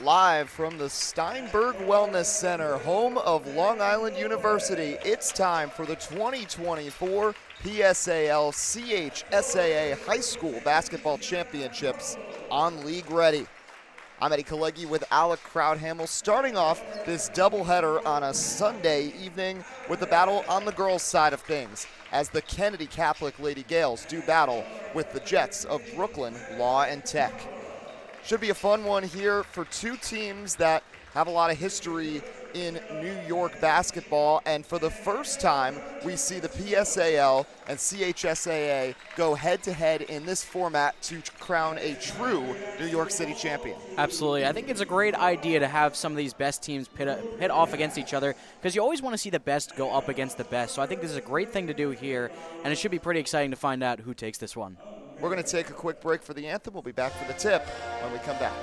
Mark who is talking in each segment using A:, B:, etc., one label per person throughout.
A: Live from the Steinberg Wellness Center, home of Long Island University, it's time for the 2024 PSAL CHSAA High School Basketball Championships on League Ready. I'm Eddie Kalegi with Alec Crowdhamel, starting off this doubleheader on a Sunday evening with the battle on the girls' side of things, as the Kennedy Catholic Lady Gales do battle with the Jets of Brooklyn Law and Tech. Should be a fun one here for two teams that have a lot of history in New York basketball, and for the first time we see the PSAL and CHSAA go head-to-head in this format to crown a true New York City champion.
B: Absolutely. I think it's a great idea to have some of these best teams pit off against each other, because you always want to see the best go up against the best. So I think this is a great thing to do here, and it should be pretty exciting to find out who takes this one.
A: We're going to take a quick break for the anthem. We'll be back for the tip when we come back.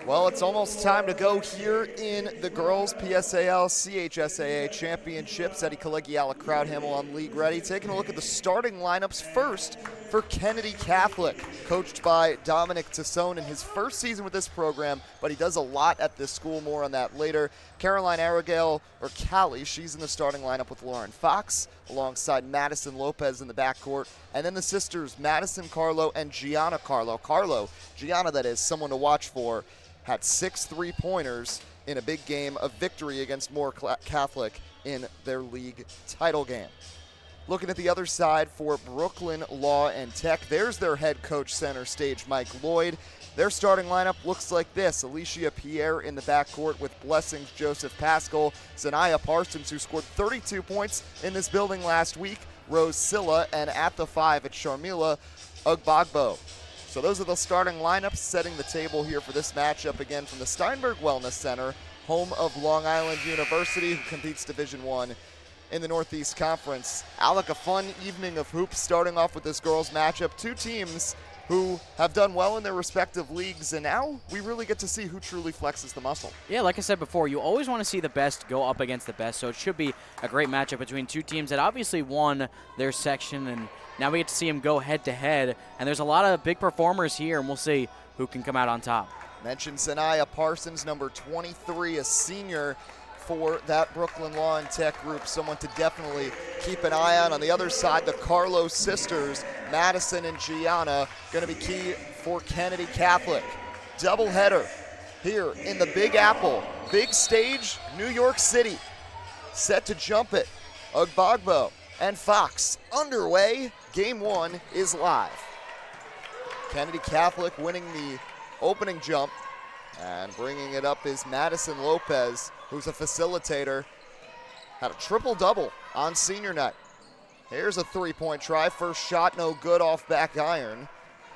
A: Well, it's almost time to go here in the girls PSAL CHSAA Championships. Eddie Kalegi, Alec Crowdhamel on League Ready. Taking a look at the starting lineups first for Kennedy Catholic, coached by Dominic Tassone in his first season with this program, but he does a lot at this school. More on that later. Caroline Aragale, or Callie, she's in the starting lineup with Lauren Fox, alongside Madison Lopez in the backcourt. And then the sisters, Madison Carlo and Gianna Carlo. Gianna, that is, someone to watch for, had 6 3-pointers in a big game of victory against Moore Catholic in their league title game. Looking at the other side for Brooklyn Law and Tech, there's their head coach, center stage, Mike Lloyd. Their starting lineup looks like this: Alicia Pierre in the backcourt with Blessings, Joseph Pascal, Zanaya Parsons, who scored 32 points in this building last week, Rose Silla, and at the 5 it's Sharmila Ugbagbo. So those are the starting lineups, setting the table here for this matchup, again from the Steinberg Wellness Center, home of Long Island University, who competes Division I in the Northeast Conference. Alec, a fun evening of hoops starting off with this girls matchup. Two teams who have done well in their respective leagues, and now we really get to see who truly flexes the muscle. Yeah,
B: like I said before, you always want to see the best go up against the best, so it should be a great matchup between two teams that obviously won their section, and now we get to see them go head-to-head, and there's a lot of big performers here, and we'll see who can come out on top.
A: Mentioned Zanaya Parsons, number 23, a senior for that Brooklyn Law and Tech group, someone to definitely keep an eye on. On the other side, the Carlo sisters, Madison and Gianna, going to be key for Kennedy Catholic. Doubleheader here in the Big Apple, big stage, New York City. Set to jump it, Ugbagbo and Fox underway. Game 1 is live. Kennedy Catholic winning the opening jump, and bringing it up is Madison Lopez, who's a facilitator. Had a triple-double on senior night. Here's a three-point try. First shot no good off back iron.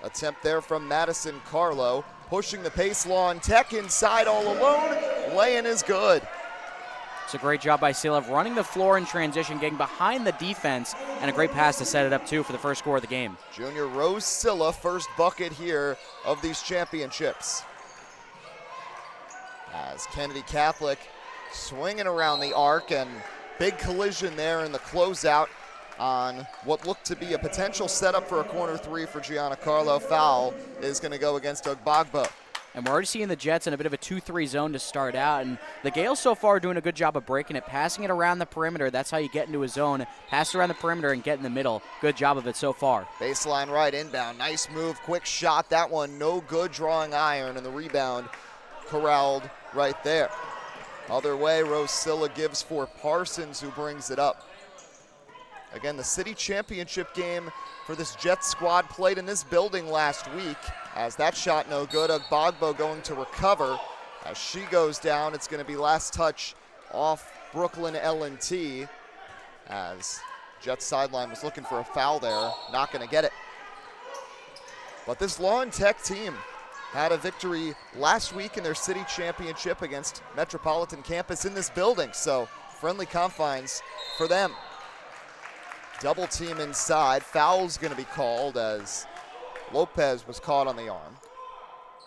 A: Attempt there from Madison Carlo. Pushing the pace, Law and Tech inside all alone. Laying is good.
B: It's a great job by Sila of running the floor in transition, getting behind the defense, and a great pass to set it up, too, for the first score of the game.
A: Junior Rose Silla, first bucket here of these championships. As Kennedy Catholic swinging around the arc, and big collision there in the closeout on what looked to be a potential setup for a corner three for Gianna Carlo. Foul is going to go against Ugbagbo.
B: And we're already seeing the Jets in a bit of a 2-3 zone to start out. And the Gales so far are doing a good job of breaking it, passing it around the perimeter. That's how you get into a zone. Pass it around the perimeter and get in the middle. Good job of it so far.
A: Baseline right, inbound. Nice move, quick shot. That one no good, drawing iron, and the rebound corralled right there. Other way, Rose Silla gives for Parsons, who brings it up. Again, the city championship game for this Jets squad played in this building last week. As that shot no good, Ugbagbo going to recover. As she goes down, it's going to be last touch off Brooklyn L&T. As Jets sideline was looking for a foul there, not going to get it. But this Law and Tech team had a victory last week in their city championship against Metropolitan Campus in this building, so friendly confines for them. Double team inside. Foul's going to be called as Lopez was caught on the arm.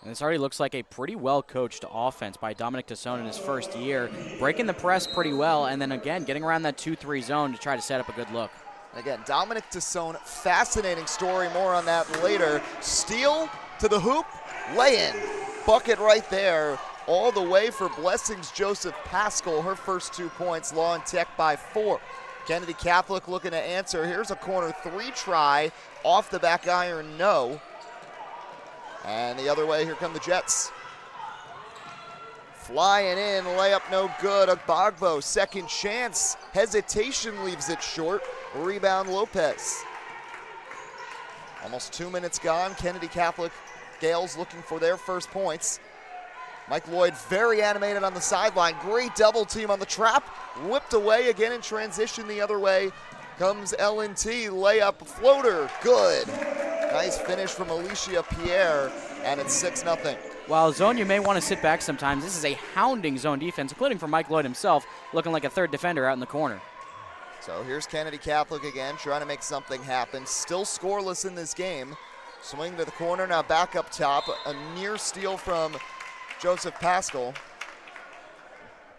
B: And this already looks like a pretty well-coached offense by Dominic Tassone in his first year, breaking the press pretty well, and then again getting around that 2-3 zone to try to set up a good look.
A: Again, Dominic Tassone, fascinating story, more on that later. Steal to the hoop, lay-in, bucket right there, all the way for Blessings Joseph Pascal, her first 2 points, Law and Tech by 4. Kennedy Catholic looking to answer. Here's a corner 3 try, off the back iron, no. And the other way, here come the Jets. Flying in, layup no good. Agbagbo, second chance. Hesitation leaves it short. Rebound Lopez. Almost 2 minutes gone. Kennedy Catholic Gales looking for their first points. Mike Lloyd very animated on the sideline. Great double team on the trap. Whipped away again in transition the other way. Comes L&T, layup, floater, good. Nice finish from Alicia Pierre, and it's 6-0.
B: While zone, you may want to sit back sometimes. This is a hounding zone defense, including for Mike Lloyd himself, looking like a third defender out in the corner.
A: So here's Kennedy Catholic again, trying to make something happen. Still scoreless in this game. Swing to the corner, now back up top. A near steal from Joseph Pascal.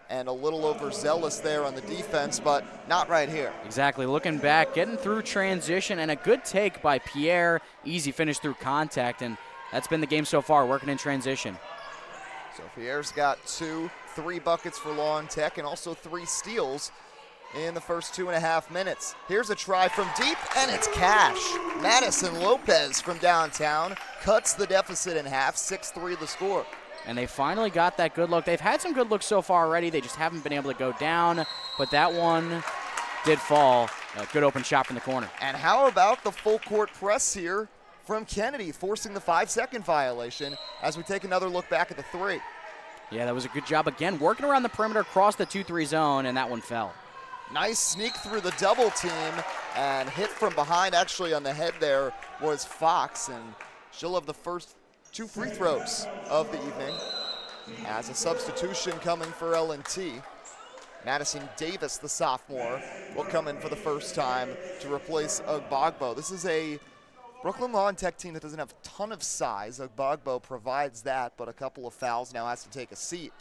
A: And a little overzealous there on the defense, but not right here.
B: Exactly, looking back, getting through transition, and a good take by Pierre. Easy finish through contact, and that's been the game so far, working in transition.
A: So Pierre's got 3 buckets for Law and Tech, and also 3 steals in the first 2.5 minutes. Here's a try from deep, and it's cash. Madison Lopez from downtown cuts the deficit in half, 6-3 the score.
B: And they finally got that good look. They've had some good looks so far already. They just haven't been able to go down, but that one did fall. A good open shot from the corner.
A: And how about the full court press here from Kennedy, forcing the 5-second violation as we take another look back at the 3.
B: Yeah, that was a good job again, working around the perimeter, across the 2-3 zone, and that one fell.
A: Nice sneak through the double team and hit from behind. Actually on the head there was Fox, and she'll have the first 2 free throws of the evening as a substitution coming for L&T. Madison Davis, the sophomore, will come in for the first time to replace Agbagbo. This is a Brooklyn Law and Tech team that doesn't have a ton of size. Agbagbo provides that, but a couple of fouls, now has to take a seat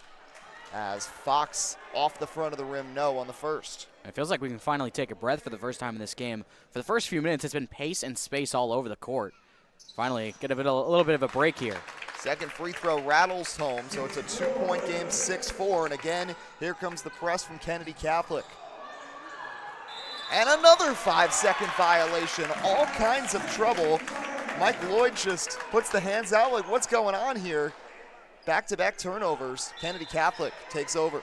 A: as Fox off the front of the rim, no on the first.
B: It feels like we can finally take a breath for the first time in this game. For the first few minutes, it's been pace and space all over the court. Finally, get a little bit of a break here.
A: Second free throw rattles home, so it's a 2-point game, 6-4. And again, here comes the press from Kennedy Catholic. And another 5-second violation, all kinds of trouble. Mike Lloyd just puts the hands out like, what's going on here? Back-to-back turnovers. Kennedy Catholic takes over.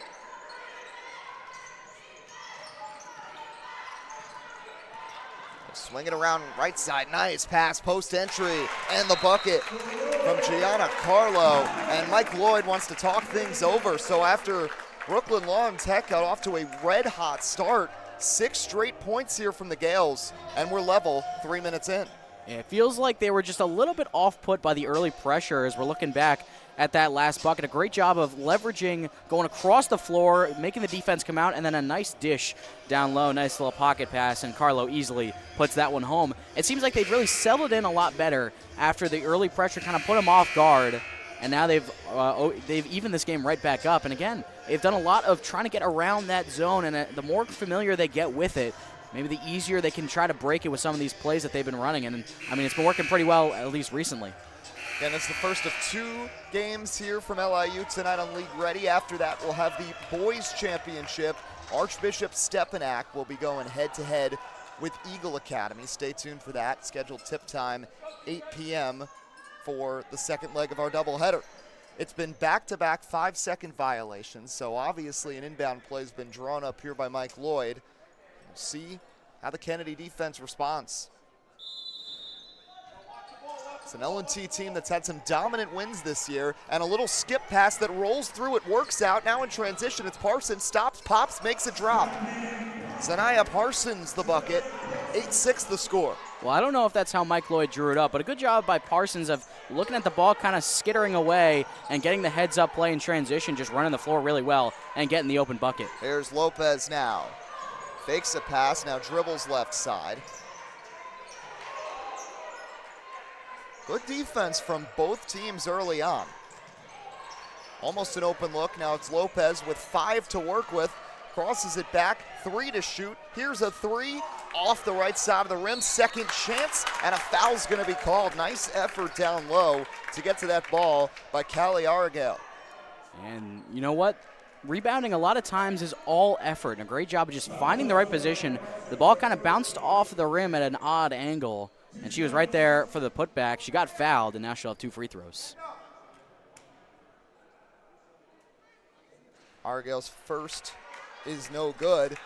A: Swing it around right side, nice pass, post entry, and the bucket from Gianna Carlo. And Mike Lloyd wants to talk things over. So after Brooklyn Law and Tech got off to a red-hot start, 6 straight points here from the Gales, and we're level 3 minutes in.
B: It feels like they were just a little bit off-put by the early pressure as we're looking back at that last bucket. A great job of leveraging, going across the floor, making the defense come out, and then a nice dish down low, nice little pocket pass, and Carlo easily puts that one home. It seems like they've really settled in a lot better after the early pressure kind of put them off guard, and now they've evened this game right back up. And again, they've done a lot of trying to get around that zone, and the more familiar they get with it, maybe the easier they can try to break it with some of these plays that they've been running. And I mean, it's been working pretty well, at least recently.
A: Again, it's the first of 2 games here from LIU tonight on League Ready. After that, we'll have the boys championship. Archbishop Stepanak will be going head-to-head with Eagle Academy. Stay tuned for that. Scheduled tip time, 8 p.m. for the second leg of our doubleheader. It's been back-to-back 5-second violations, so obviously an inbound play has been drawn up here by Mike Lloyd. We'll see how the Kennedy defense responds. It's an L&T team that's had some dominant wins this year, and a little skip pass that rolls through, it works out. Now in transition, it's Parsons, stops, pops, makes a drop. Zanaya Parsons the bucket, 8-6 the score.
B: Well, I don't know if that's how Mike Lloyd drew it up, but a good job by Parsons of looking at the ball kind of skittering away and getting the heads-up play in transition, just running the floor really well and getting the open bucket.
A: Here's Lopez now. Fakes a pass, now dribbles left side. Good defense from both teams early on. Almost an open look. Now it's Lopez with 5 to work with. Crosses it back, 3 to shoot. Here's a 3 off the right side of the rim. Second chance, and a foul's going to be called. Nice effort down low to get to that ball by Callie Argale.
B: And you know what? Rebounding a lot of times is all effort, and a great job of just finding the right position. The ball kind of bounced off the rim at an odd angle, and she was right there for the putback. She got fouled, and now she'll have 2 free throws.
A: Argale's first is no good.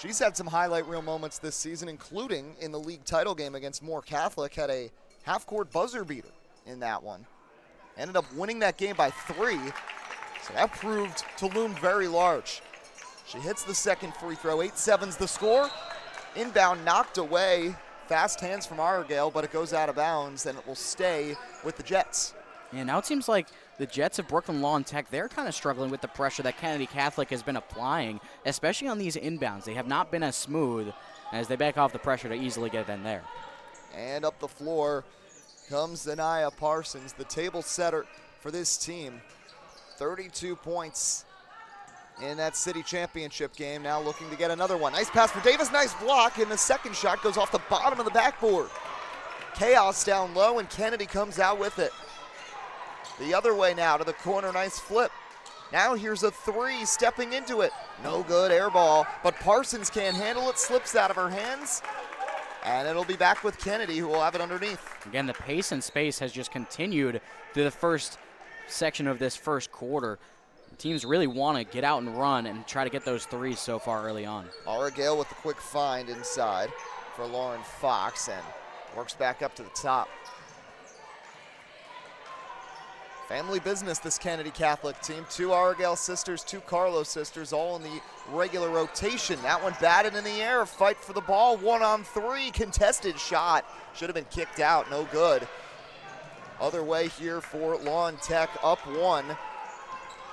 A: She's had some highlight reel moments this season, including in the league title game against Moore Catholic. Had a half-court buzzer beater in that one. Ended up winning that game by 3. So that proved to loom very large. She hits the second free throw. 8-7's the score. Inbound knocked away. Fast hands from Argale, but it goes out of bounds, and it will stay with the Jets.
B: And now it seems like the Jets of Brooklyn Law and Tech, they're kind of struggling with the pressure that Kennedy Catholic has been applying, especially on these inbounds. They have not been as smooth as they back off the pressure to easily get it in there.
A: And up the floor comes Zanaya Parsons, the table setter for this team. 32 points in that city championship game. Now looking to get another one. Nice pass for Davis, nice block, and the second shot goes off the bottom of the backboard. Chaos down low, and Kennedy comes out with it. The other way now to the corner, nice flip. Now here's a 3, stepping into it. No good, air ball, but Parsons can't handle it, slips out of her hands, and it'll be back with Kennedy, who will have it underneath.
B: Again, the pace and space has just continued through the first section of this first quarter. Teams really want to get out and run and try to get those 3s so far early on.
A: Argale with the quick find inside for Lauren Fox, and works back up to the top. Family business, this Kennedy Catholic team. 2 Argale sisters, 2 Carlo sisters, all in the regular rotation. That one batted in the air, fight for the ball, 1-on-3, contested shot. Should have been kicked out, no good. Other way here for Law and Tech, up 1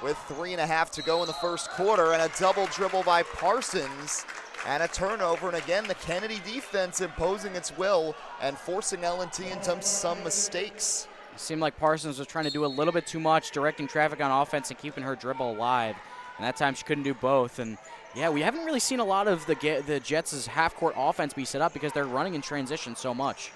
A: with 3.5 to go in the first quarter, and a double dribble by Parsons, and a turnover. And again, the Kennedy defense imposing its will and forcing L&T into some mistakes.
B: It seemed like Parsons was trying to do a little bit too much, directing traffic on offense and keeping her dribble alive. And that time she couldn't do both. And yeah, we haven't really seen a lot of the Jets' half-court offense be set up because they're running in transition so much.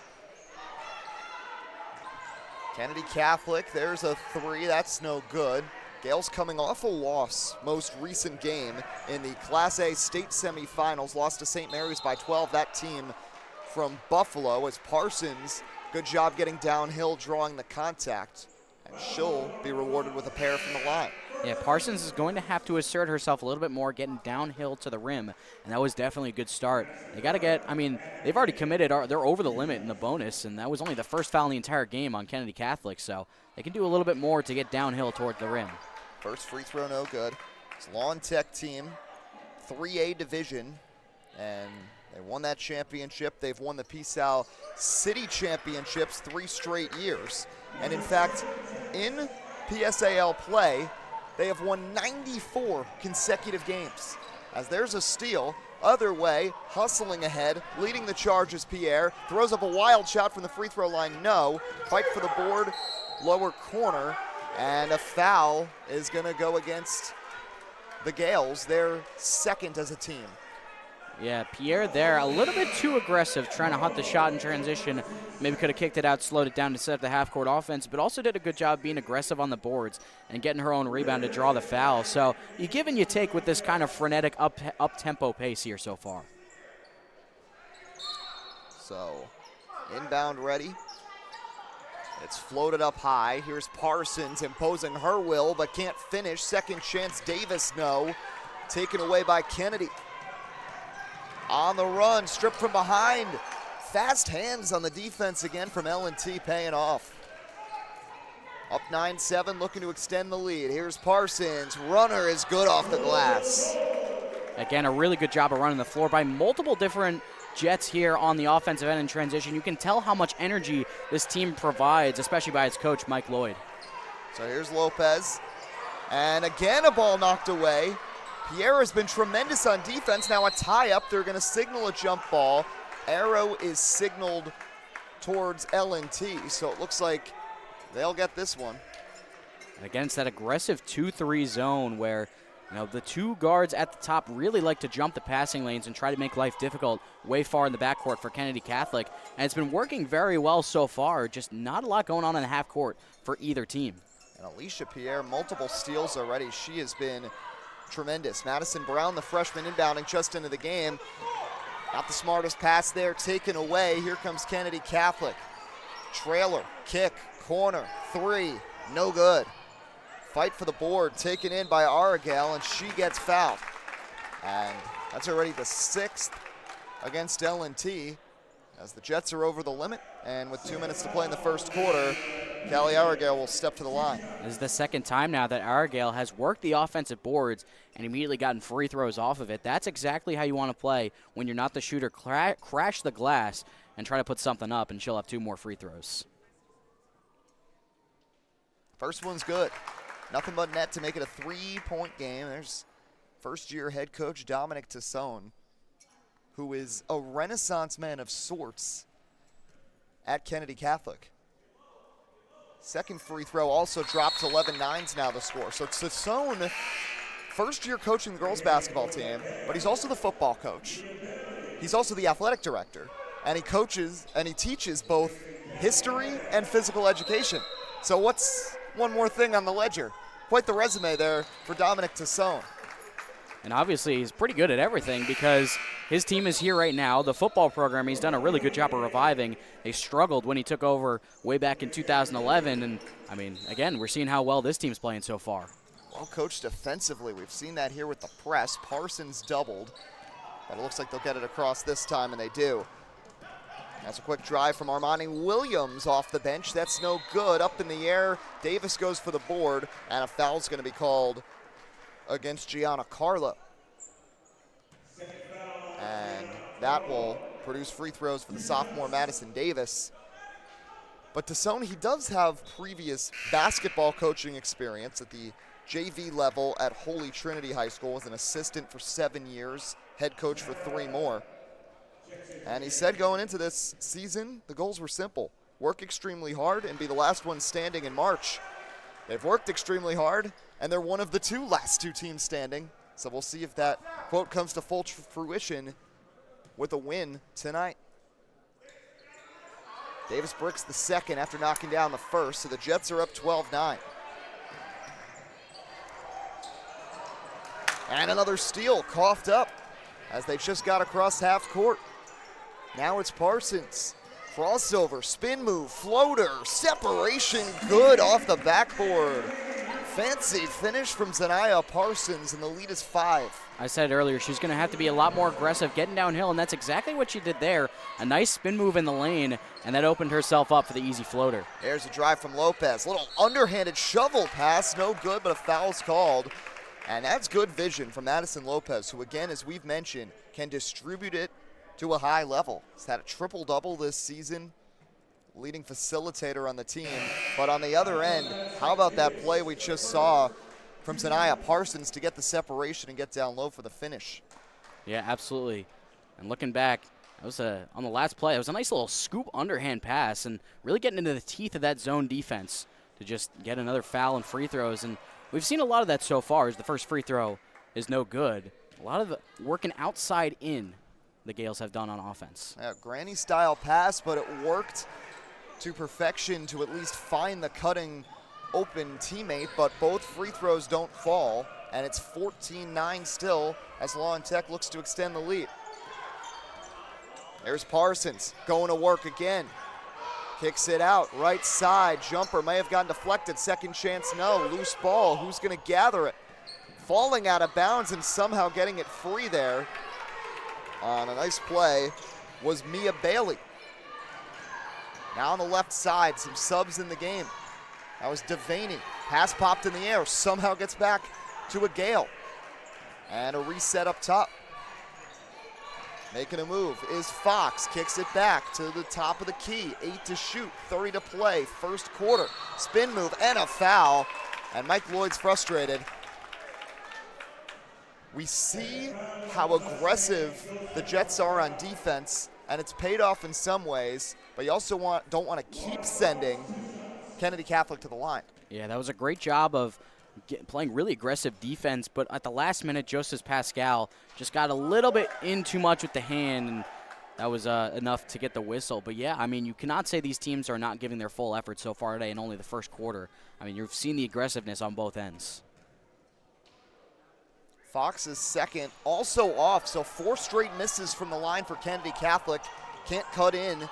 A: Kennedy Catholic, there's a 3, that's no good. Gales coming off a loss, most recent game in the Class A state semifinals, lost to St. Mary's by 12. That team from Buffalo, as Parsons, good job getting downhill, drawing the contact, and she'll be rewarded with a pair from the line.
B: Yeah, Parsons is going to have to assert herself a little bit more, getting downhill to the rim, and that was definitely a good start. They got to get, I mean, they've already committed, they're over the limit in the bonus, and that was only the first foul in the entire game on Kennedy Catholic, so they can do a little bit more to get downhill toward the rim.
A: First free throw, no good. It's Law and Tech team, 3A division, and they won that championship. They've won the PSAL City Championships 3 straight years. And in fact, in PSAL play, they have won 94 consecutive games. As there's a steal, other way, hustling ahead, leading the charge is Pierre. Throws up a wild shot from the free throw line, no. Fight for the board, lower corner, and a foul is gonna go against the Gales. They're second as a team.
B: Yeah, Pierre there, a little bit too aggressive, trying to hunt the shot in transition. Maybe could have kicked it out, slowed it down to set up the half-court offense, but also did a good job being aggressive on the boards and getting her own rebound to draw the foul. So you give and you take with this kind of frenetic up-tempo pace here so far.
A: So inbound ready. It's floated up high. Here's Parsons imposing her will, but can't finish. Second chance, Davis, no. Taken away by Kennedy. On the run, stripped from behind. Fast hands on the defense again from L&T, paying off. Up 9-7, looking to extend the lead. Here's Parsons. Runner is good off the glass.
B: Again, a really good job of running the floor by multiple different Jets here on the offensive end in transition. You can tell how much energy this team provides, especially by its coach, Mike Lloyd.
A: So here's Lopez. And again, a ball knocked away. Pierre has been tremendous on defense. Now a tie-up. They're going to signal a jump ball. Arrow is signaled towards L&T, so it looks like they'll get this one.
B: And again, it's that aggressive 2-3 zone where the two guards at the top really like to jump the passing lanes and try to make life difficult way far in the backcourt for Kennedy Catholic. And it's been working very well so far, just not a lot going on in the half court for either team.
A: And Alicia Pierre, multiple steals already. She has been tremendous. Madison Brown, the freshman, inbounding just into the game. Not the smartest pass there, taken away. Here comes Kennedy Catholic. Trailer, kick, corner, three, no good. Fight for the board, taken in by Argyle, and she gets fouled. And that's already the 6th against L&T as the Jets are over the limit. And with 2 minutes to play in the first quarter, Callie Argyle will step to the line.
B: This is the second time now that Argyle has worked the offensive boards and immediately gotten free throws off of it. That's exactly how you want to play when you're not the shooter. Crash the glass and try to put something up, and she'll have 2 more free throws.
A: First one's good. Nothing but net to make it a 3-point game. There's first-year head coach Dominic Tassone, who is a renaissance man of sorts at Kennedy Catholic. Second free throw also dropped 11-9's now the score. So Tassone, first-year coaching the girls basketball team, but he's also the football coach. He's also the athletic director, and he coaches and he teaches both history and physical education. So what's one more thing on the ledger? Quite the resume there for Dominic Tassone.
B: And obviously he's pretty good at everything because his team is here right now. The football program, he's done a really good job of reviving. They struggled when he took over way back in 2011. And, I mean, again, we're seeing how well this team's playing so far.
A: Well coached defensively. We've seen that here with the press. Parsons doubled, but it looks like they'll get it across this time, and they do. That's a quick drive from Armani Williams off the bench. That's no good. Up in the air, Davis goes for the board, and a foul's going to be called against Gianna Carlo. And that will produce free throws for the sophomore Madison Davis. But Tassone, he does have previous basketball coaching experience at the JV level at Holy Trinity High School as an assistant for 7 years, head coach for 3 more. And he said going into this season, the goals were simple. Work extremely hard and be the last one standing in March. They've worked extremely hard, and they're one of the last two teams standing. So we'll see if that quote comes to full fruition with a win tonight. Davis bricks the second after knocking down the first, so the Jets are up 12-9. And another steal coughed up as they just got across half court. Now it's Parsons. Crossover, spin move, floater, separation, good off the backboard. Fancy finish from Zanaya Parsons, and the lead is 5.
B: I said earlier she's going to have to be a lot more aggressive getting downhill, and that's exactly what she did there. A nice spin move in the lane, and that opened herself up for the easy floater.
A: There's a drive from Lopez. Little underhanded shovel pass, no good, but a foul's called. And that's good vision from Madison Lopez, who again, as we've mentioned, can distribute it to a high level. He's had a triple-double this season, leading facilitator on the team. But on the other end, how about that play we just saw from Zanaya Parsons to get the separation and get down low for the finish?
B: Yeah, absolutely. And looking back, that was on the last play, it was a nice little scoop underhand pass and really getting into the teeth of that zone defense to just get another foul and free throws. And we've seen a lot of that so far as the first free throw is no good. A lot of working outside in the Gales have done on offense.
A: Yeah, granny-style pass, but it worked to perfection to at least find the cutting open teammate, but both free throws don't fall, and it's 14-9 still as Law and Tech looks to extend the lead. There's Parsons going to work again. Kicks it out, right side, jumper may have gotten deflected, second chance no, loose ball, who's gonna gather it? Falling out of bounds and somehow getting it free there on a nice play was Mia Bailey. Now on the left side, some subs in the game. That was Devaney, pass popped in the air, somehow gets back to a Gale. And a reset up top. Making a move is Fox, kicks it back to the top of the key. 8 to shoot, 30 to play, first quarter. Spin move and a foul, and Mike Lloyd's frustrated. We see how aggressive the Jets are on defense, and it's paid off in some ways, but you also don't want to keep sending Kennedy Catholic to the line.
B: Yeah, that was a great job of playing really aggressive defense, but at the last minute, Joseph Pascal just got a little bit in too much with the hand, and that was enough to get the whistle. But yeah, I mean, you cannot say these teams are not giving their full effort so far today in only the first quarter. I mean, you've seen the aggressiveness on both ends.
A: Fox's second also off, so 4 straight misses from the line for Kennedy Catholic. Can't cut in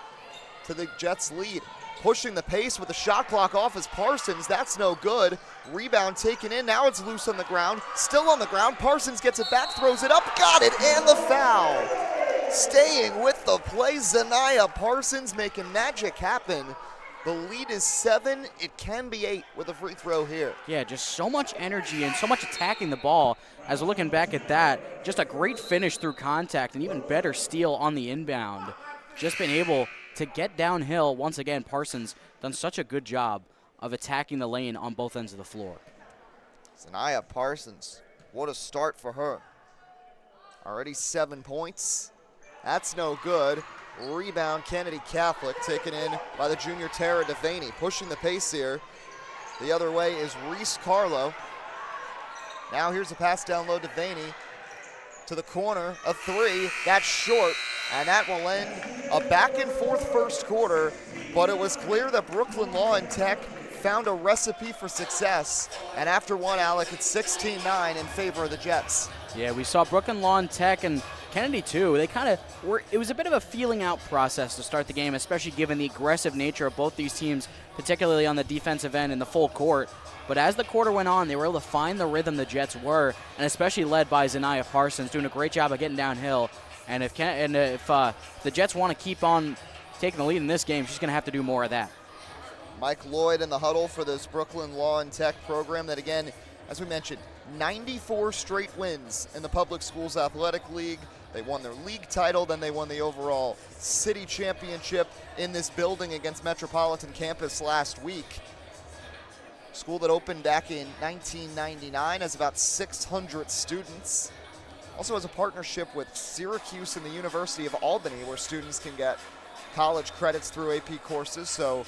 A: to the Jets' lead. Pushing the pace with the shot clock off is Parsons. That's no good. Rebound taken in. Now it's loose on the ground. Still on the ground. Parsons gets it back, throws it up. Got it, and the foul. Staying with the play, Zanaya Parsons making magic happen. The lead is 7. It can be 8 with a free throw here.
B: Yeah, just so much energy and so much attacking the ball. As we're looking back at that, just a great finish through contact and even better steal on the inbound. Just been able to get downhill. Once again, Parsons done such a good job of attacking the lane on both ends of the floor.
A: Zanaya Parsons, what a start for her. Already 7 points. That's no good. Rebound, Kennedy Catholic, taken in by the junior Tara Devaney. Pushing the pace here. The other way is Reese Carlo. Now here's a pass down low to Devaney. To the corner, a 3, that's short, and that will end a back and forth first quarter, but it was clear that Brooklyn Law and Tech found a recipe for success, and after one, Alec, it's 16-9 in favor of the Jets.
B: Yeah, we saw Brooklyn Law and Tech and Kennedy too. They kind of were, it was a bit of a feeling out process to start the game, especially given the aggressive nature of both these teams, particularly on the defensive end in the full court. But as the quarter went on, they were able to find the rhythm the Jets were, and especially led by Zanaya Parsons, doing a great job of getting downhill. And if the Jets want to keep on taking the lead in this game, she's going to have to do more of that.
A: Mike Lloyd in the huddle for this Brooklyn Law and Tech program that, again, as we mentioned, 94 straight wins in the Public Schools Athletic League. They won their league title, then they won the overall city championship in this building against Metropolitan Campus last week. School that opened back in 1999 has about 600 students. Also has a partnership with Syracuse and the University of Albany where students can get college credits through AP courses, so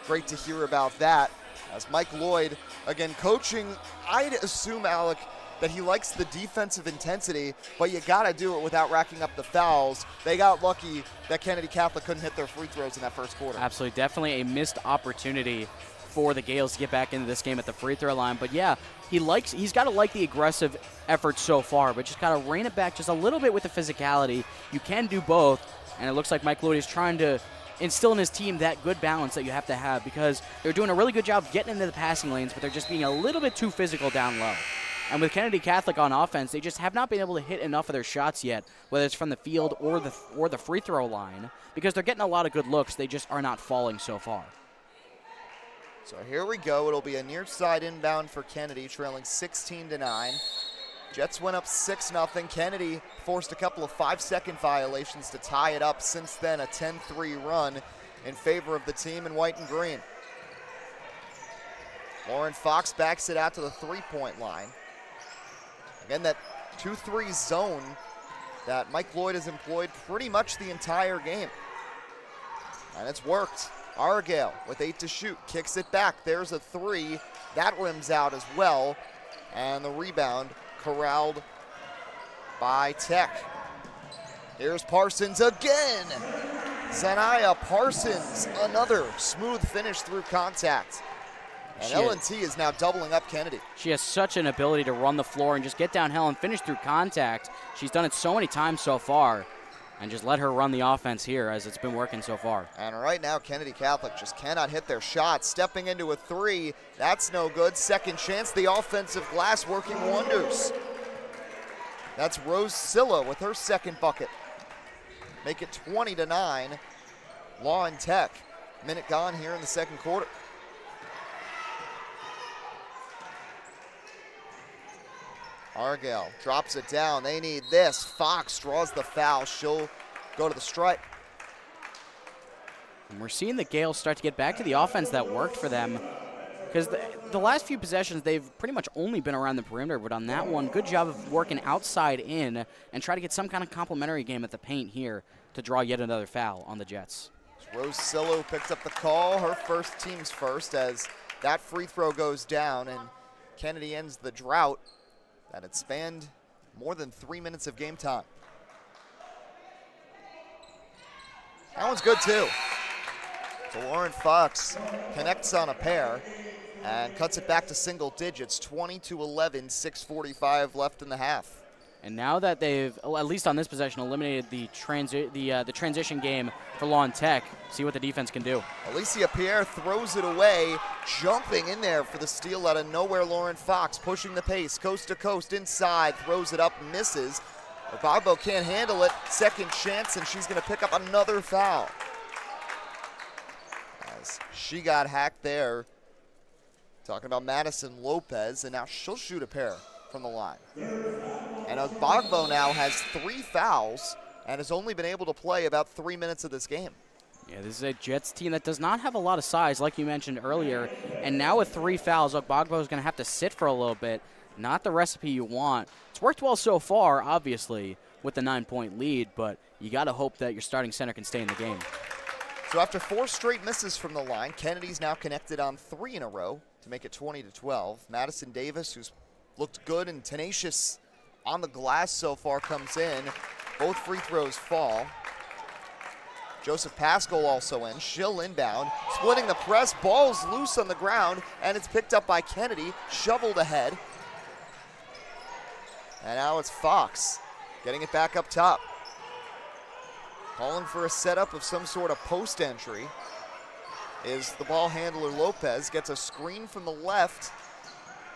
A: great to hear about that. As Mike Lloyd, again, coaching, I'd assume, Alec, that he likes the defensive intensity, but you gotta do it without racking up the fouls. They got lucky that Kennedy Catholic couldn't hit their free throws in that first quarter.
B: Absolutely, definitely a missed opportunity for the Gales to get back into this game at the free throw line. But yeah, he's got to like the aggressive effort so far, but just got to rein it back just a little bit with the physicality. You can do both, and it looks like Mike Lloyd is trying to instill in his team that good balance that you have to have, because they're doing a really good job getting into the passing lanes, but they're just being a little bit too physical down low. And with Kennedy Catholic on offense, they just have not been able to hit enough of their shots yet, whether it's from the field or the free throw line, because they're getting a lot of good looks. They just are not falling so far.
A: So here we go. It'll be a near side inbound for Kennedy, trailing 16-9. Jets went up 6-0. Kennedy forced a couple of 5-second violations to tie it up. Since then, a 10-3 run in favor of the team in white and green. Lauren Fox backs it out to the three-point line. Again, that 2-3 zone that Mike Lloyd has employed pretty much the entire game. And it's worked. Argale with 8 to shoot, kicks it back. There's a 3. That rims out as well. And the rebound corralled by Tech. Here's Parsons again. Zanaya Parsons, another smooth finish through contact. And L&T is now doubling up Kennedy.
B: She has such an ability to run the floor and just get downhill and finish through contact. She's done it so many times so far. And just let her run the offense here as it's been working so far.
A: And right now, Kennedy Catholic just cannot hit their shot. Stepping into a 3, that's no good. Second chance, the offensive glass working wonders. That's Rose Silla with her second bucket. Make it 20-9. Law and Tech. Minute gone here in the second quarter. Argyle drops it down. They need this. Fox draws the foul. She'll go to the stripe.
B: And we're seeing the Gales start to get back to the offense that worked for them. Because the last few possessions, they've pretty much only been around the perimeter, but on that one, good job of working outside in and try to get some kind of complimentary game at the paint here to draw yet another foul on the Jets.
A: Rose Sillo picks up the call, her first, team's first, as that free throw goes down, and Kennedy ends the drought that had spanned more than 3 minutes of game time. That one's good too. So Lauren Fox connects on a pair and cuts it back to single digits, 20-11, 6:45 left in the half.
B: And now that they've, at least on this possession, eliminated the transition game for Lawn Tech, see what the defense can do.
A: Alicia Pierre throws it away, jumping in there for the steal out of nowhere. Lauren Fox pushing the pace, coast to coast, inside, throws it up, misses. Gbagbo can't handle it, second chance, and she's gonna pick up another foul. As she got hacked there. Talking about Madison Lopez, and now she'll shoot a pair from the line. And Gbagbo now has 3 fouls and has only been able to play about 3 minutes of this game.
B: Yeah, this is a Jets team that does not have a lot of size, like you mentioned earlier. And now with 3 fouls, Gbagbo is going to have to sit for a little bit. Not the recipe you want. It's worked well so far, obviously, with the 9-point lead, but you got to hope that your starting center can stay in the game.
A: So after 4 straight misses from the line, Kennedy's now connected on 3 in a row to make it 20-12. Madison Davis, who's looked good and tenacious on the glass so far, comes in. Both free throws fall. Joseph Pascal also in. She'll inbound. Splitting the press. Ball's loose on the ground, and it's picked up by Kennedy. Shoveled ahead. And now it's Fox getting it back up top. Calling for a setup of some sort of post entry is the ball handler Lopez. Gets a screen from the left.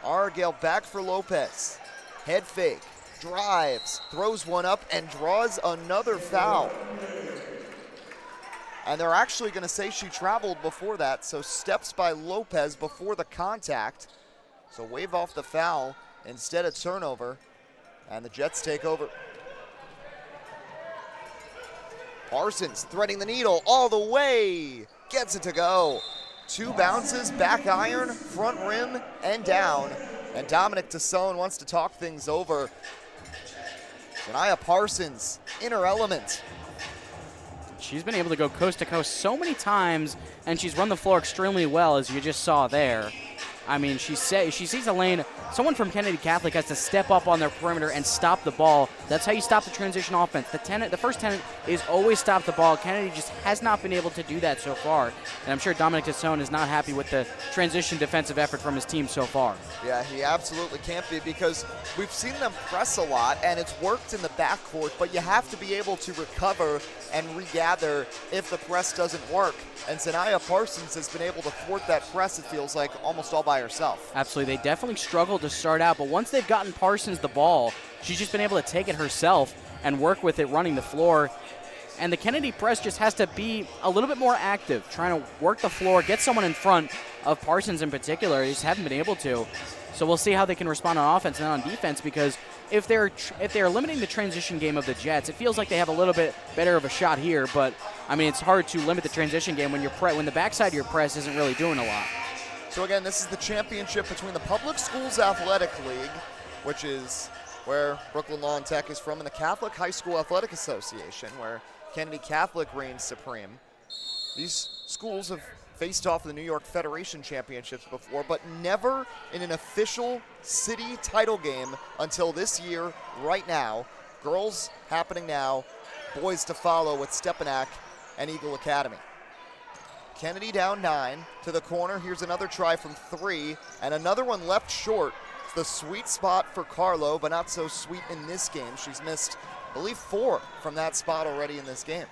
A: Argyle back for Lopez. Head fake, drives, throws one up, and draws another foul. And they're actually going to say she traveled before that, so steps by Lopez before the contact. So wave off the foul instead of turnover, and the Jets take over. Parsons threading the needle all the way, gets it to go. 2 bounces, back iron, front rim, and down. And Dominic Tassone wants to talk things over. Janiyah Parsons in her element.
B: She's been able to go coast to coast so many times, and she's run the floor extremely well, as you just saw there. I mean, she sees a lane. Someone from Kennedy Catholic has to step up on their perimeter and stop the ball. That's how you stop the transition offense. The first tenet is always stop the ball. Kennedy just has not been able to do that so far. And I'm sure Dominic Tassone is not happy with the transition defensive effort from his team so far.
A: Yeah, he absolutely can't be, because we've seen them press a lot, and it's worked in the backcourt, but you have to be able to recover and regather if the press doesn't work. And Janiyah Parsons has been able to thwart that press, it feels like, almost all by herself.
B: Absolutely. They definitely struggled to start out, but once they've gotten Parsons the ball, she's just been able to take it herself and work with it running the floor. And the Kennedy press just has to be a little bit more active, trying to work the floor, get someone in front of Parsons in particular. They just haven't been able to. So we'll see how they can respond on offense and then on defense, because if they're limiting the transition game of the Jets, it feels like they have a little bit better of a shot here. But I mean, it's hard to limit the transition game when when the backside of your press isn't really doing a lot.
A: So again, this is the championship between the Public Schools Athletic League, which is where Brooklyn Law and Tech is from, and the Catholic High School Athletic Association, where Kennedy Catholic reigns supreme. These schools have faced off in the New York Federation Championships before, but never in an official city title game until this year, right now. Girls happening now, boys to follow with Stepanak and Eagle Academy. Kennedy down 9 to the corner. Here's another try from 3, and another one left short. It's the sweet spot for Carlo, but not so sweet in this game. She's missed, I believe, 4 from that spot already in this game.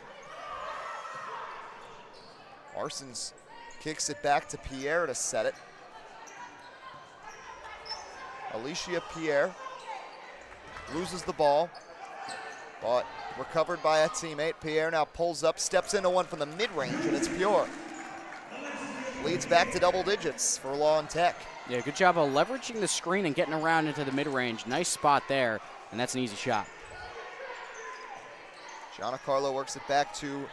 A: Parsons kicks it back to Pierre to set it. Alicia Pierre loses the ball, but recovered by a teammate. Pierre now pulls up, steps into one from the mid-range, and it's Pure. leads back to double digits for Law and Tech.
B: Yeah, good job of leveraging the screen and getting around into the mid-range. Nice spot there, and that's an easy shot.
A: Giancarlo works it back to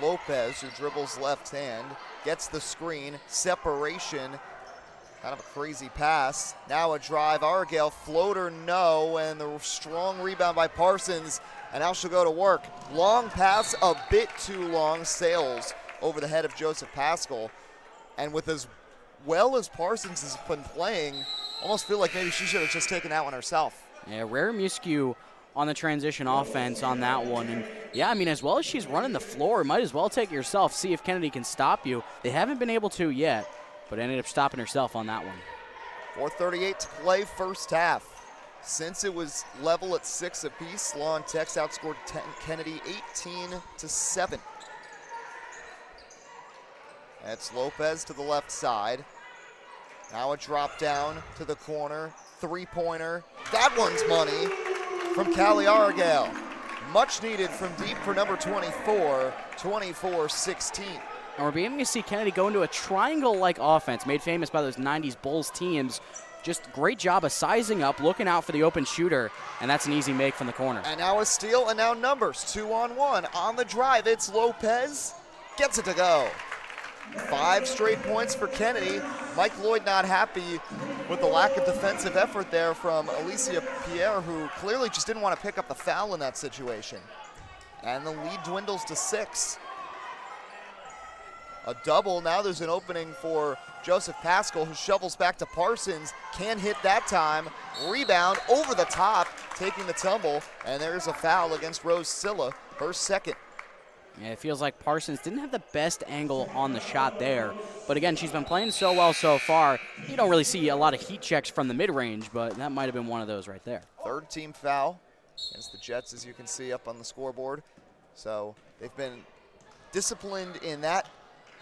A: Lopez, who dribbles left hand, gets the screen, separation, kind of a crazy pass. Now a drive, Argyle, floater, no, and the strong rebound by Parsons, and now she'll go to work. Long pass, a bit too long, sails over the head of Joseph Pascal, and with as well as Parsons has been playing, almost feel like maybe she should have just taken that one herself.
B: Yeah, rare Muskew on the transition offense on that one. And yeah, I mean, as well as she's running the floor, might as well take it yourself, see if Kennedy can stop you. They haven't been able to yet, but ended up stopping herself on that one.
A: 4:38 to play first half. Since it was level at 6 apiece, Law and Tech's outscored Kennedy 18-7. That's Lopez to the left side. Now a drop down to the corner. Three-pointer. That one's money from Callie Argyle. Much needed from deep for number 24, 24-16.
B: And we're beginning to see Kennedy go into a triangle-like offense, made famous by those 90s Bulls teams. Just great job of sizing up, looking out for the open shooter, and that's an easy make from the corner.
A: And now a steal, and now numbers, 2-on-1. On the drive, it's Lopez. Gets it to go. 5 straight points for Kennedy. Mike Lloyd not happy with the lack of defensive effort there from Alicia Pierre, who clearly just didn't want to pick up the foul in that situation. And the lead dwindles to 6. A double, now there's an opening for Joseph Pascal, who shovels back to Parsons. Can't hit that time. Rebound over the top, taking the tumble, and there's a foul against Rose Silla, her second.
B: Yeah, it feels like Parsons didn't have the best angle on the shot there. But again, she's been playing so well so far. You don't really see a lot of heat checks from the mid-range, but that might have been one of those right there.
A: Third team foul against the Jets, as you can see up on the scoreboard. So they've been disciplined in that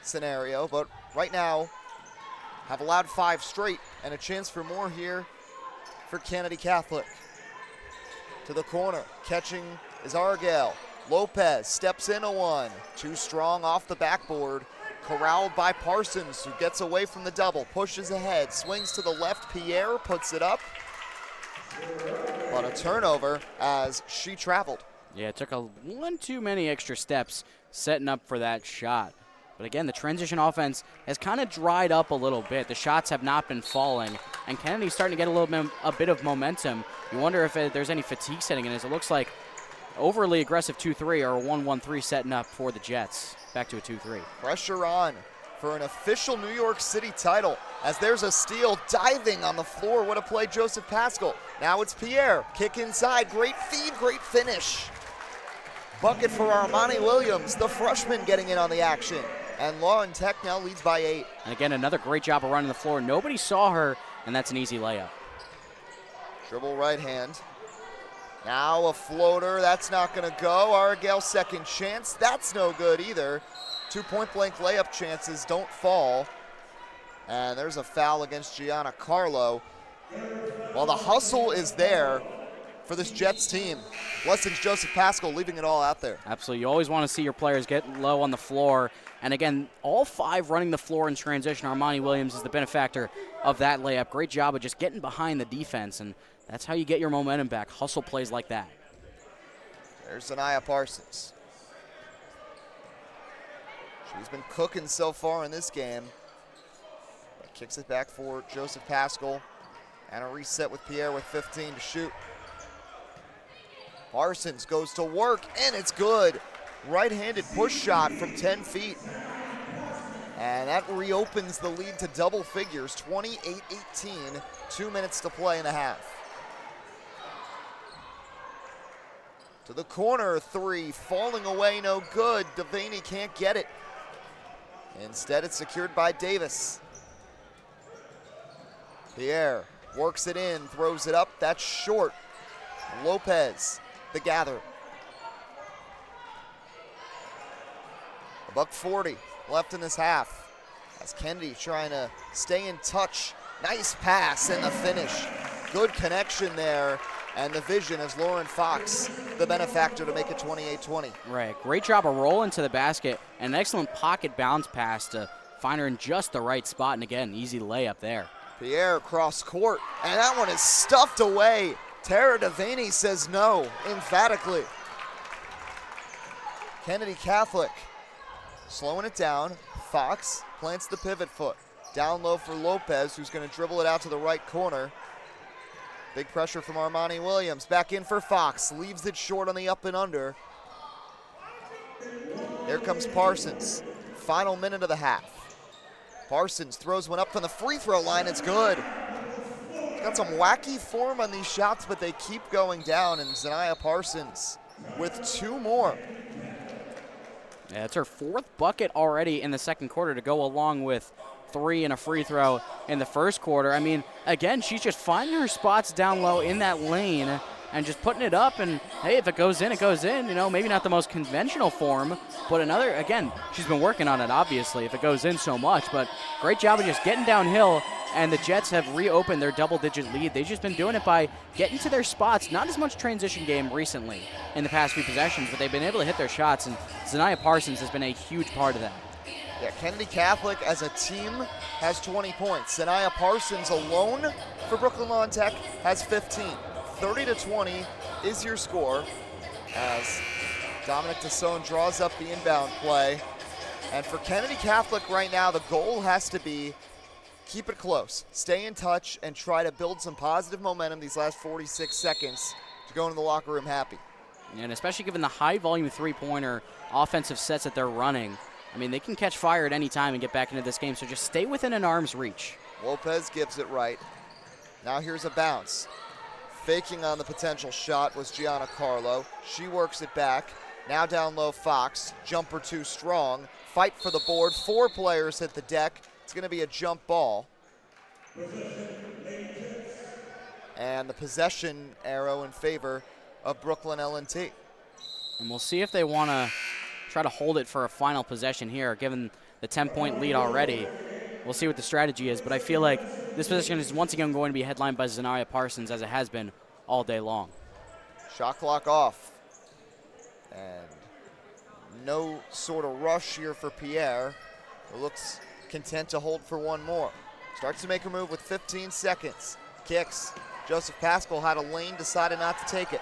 A: scenario, but right now have allowed 5 straight, and a chance for more here for Kennedy Catholic. To the corner, catching is Argyle. Lopez steps in a one. Too strong off the backboard. Corralled by Parsons, who gets away from the double, pushes ahead, swings to the left. Pierre puts it up. But a turnover as she traveled.
B: Yeah, it took one too many extra steps setting up for that shot. But again, the transition offense has kind of dried up a little bit. The shots have not been falling, and Kennedy's starting to get a bit of momentum. You wonder if there's any fatigue setting in, as it looks like overly aggressive 2-3 or a 1-1-3 setting up for the Jets. Back to a 2-3.
A: Pressure on for an official New York City title, as there's a steal diving on the floor. What a play, Joseph Pascal. Now it's Pierre. Kick inside. Great feed, great finish. Bucket for Armani Williams, the freshman, getting in on the action. And Law and Tech now leads by 8.
B: And again, another great job of running the floor. Nobody saw her, and that's an easy layup.
A: Dribble right hand. Now a floater, that's not gonna go. Argyle second chance, that's no good either. 2 point-blank layup chances don't fall. And there's a foul against Giancarlo. Well, the hustle is there for this Jets team. Blessings Joseph Pascal leaving it all out there.
B: Absolutely, you always want to see your players get low on the floor. And again, all 5 running the floor in transition. Armani Williams is the benefactor of that layup. Great job of just getting behind the defense, and that's how you get your momentum back. Hustle plays like that.
A: There's Zanaya Parsons. She's been cooking so far in this game. But kicks it back for Joseph Pascal. And a reset with Pierre with 15 to shoot. Parsons goes to work, and it's good. Right-handed push shot from 10 feet. And that reopens the lead to double figures, 28-18, 2 minutes to play in the half. To the corner, 3, falling away, no good. Devaney can't get it. Instead, it's secured by Davis. Pierre works it in, throws it up, that's short. Lopez, the gather. $1:40 left in this half. As Kennedy trying to stay in touch. Nice pass and the finish. Good connection there. And the vision as Lauren Fox, the benefactor, to make it 28-20.
B: Right, great job of rolling to the basket. And an excellent pocket bounce pass to find her in just the right spot, and again, easy layup there.
A: Pierre cross court, and that one is stuffed away. Tara Devaney says no, emphatically. Kennedy Catholic slowing it down. Fox plants the pivot foot. Down low for Lopez, who's going to dribble it out to the right corner. Big pressure from Armani Williams. Back in for Fox. Leaves it short on the up and under. Here comes Parsons. Final minute of the half. Parsons throws one up from the free throw line. It's good. Got some wacky form on these shots, but they keep going down, and Zanaya Parsons with 2 more.
B: Yeah, it's her 4th bucket already in the second quarter to go along with 3 and a free throw in the first quarter. I mean, again, she's just finding her spots down low in that lane and just putting it up, and hey, if it goes in, it goes in. You know, maybe not the most conventional form, but another, again, she's been working on it, obviously, if it goes in so much, but great job of just getting downhill, and the Jets have reopened their double-digit lead. They've just been doing it by getting to their spots. Not as much transition game recently in the past few possessions, but they've been able to hit their shots, and Zanaya Parsons has been a huge part of that.
A: Yeah, Kennedy Catholic as a team has 20 points. Zanaya Parsons alone for Brooklyn Law and Tech has 15. 30-20 is your score as Dominic Tassone draws up the inbound play. And for Kennedy Catholic right now, the goal has to be keep it close, stay in touch, and try to build some positive momentum these last 46 seconds to go into the locker room happy.
B: And especially given the high volume three-pointer offensive sets that they're running, I mean, they can catch fire at any time and get back into this game, so just stay within an arm's reach.
A: Lopez gives it right. Now here's a bounce. Faking on the potential shot was Gianna Carlo. She works it back. Now down low, Fox. Jumper too strong. Fight for the board. 4 players hit the deck. It's going to be a jump ball. And the possession arrow in favor of Brooklyn L&T.
B: And we'll see if they want to try to hold it for a final possession here, given the 10-point lead already. We'll see what the strategy is, but I feel like this possession is once again going to be headlined by Zanaya Parsons, as it has been all day long.
A: Shot clock off. And no sort of rush here for Pierre. It looks content to hold for one more. Starts to make a move with 15 seconds. Kicks. Joseph Pascal had a lane, decided not to take it.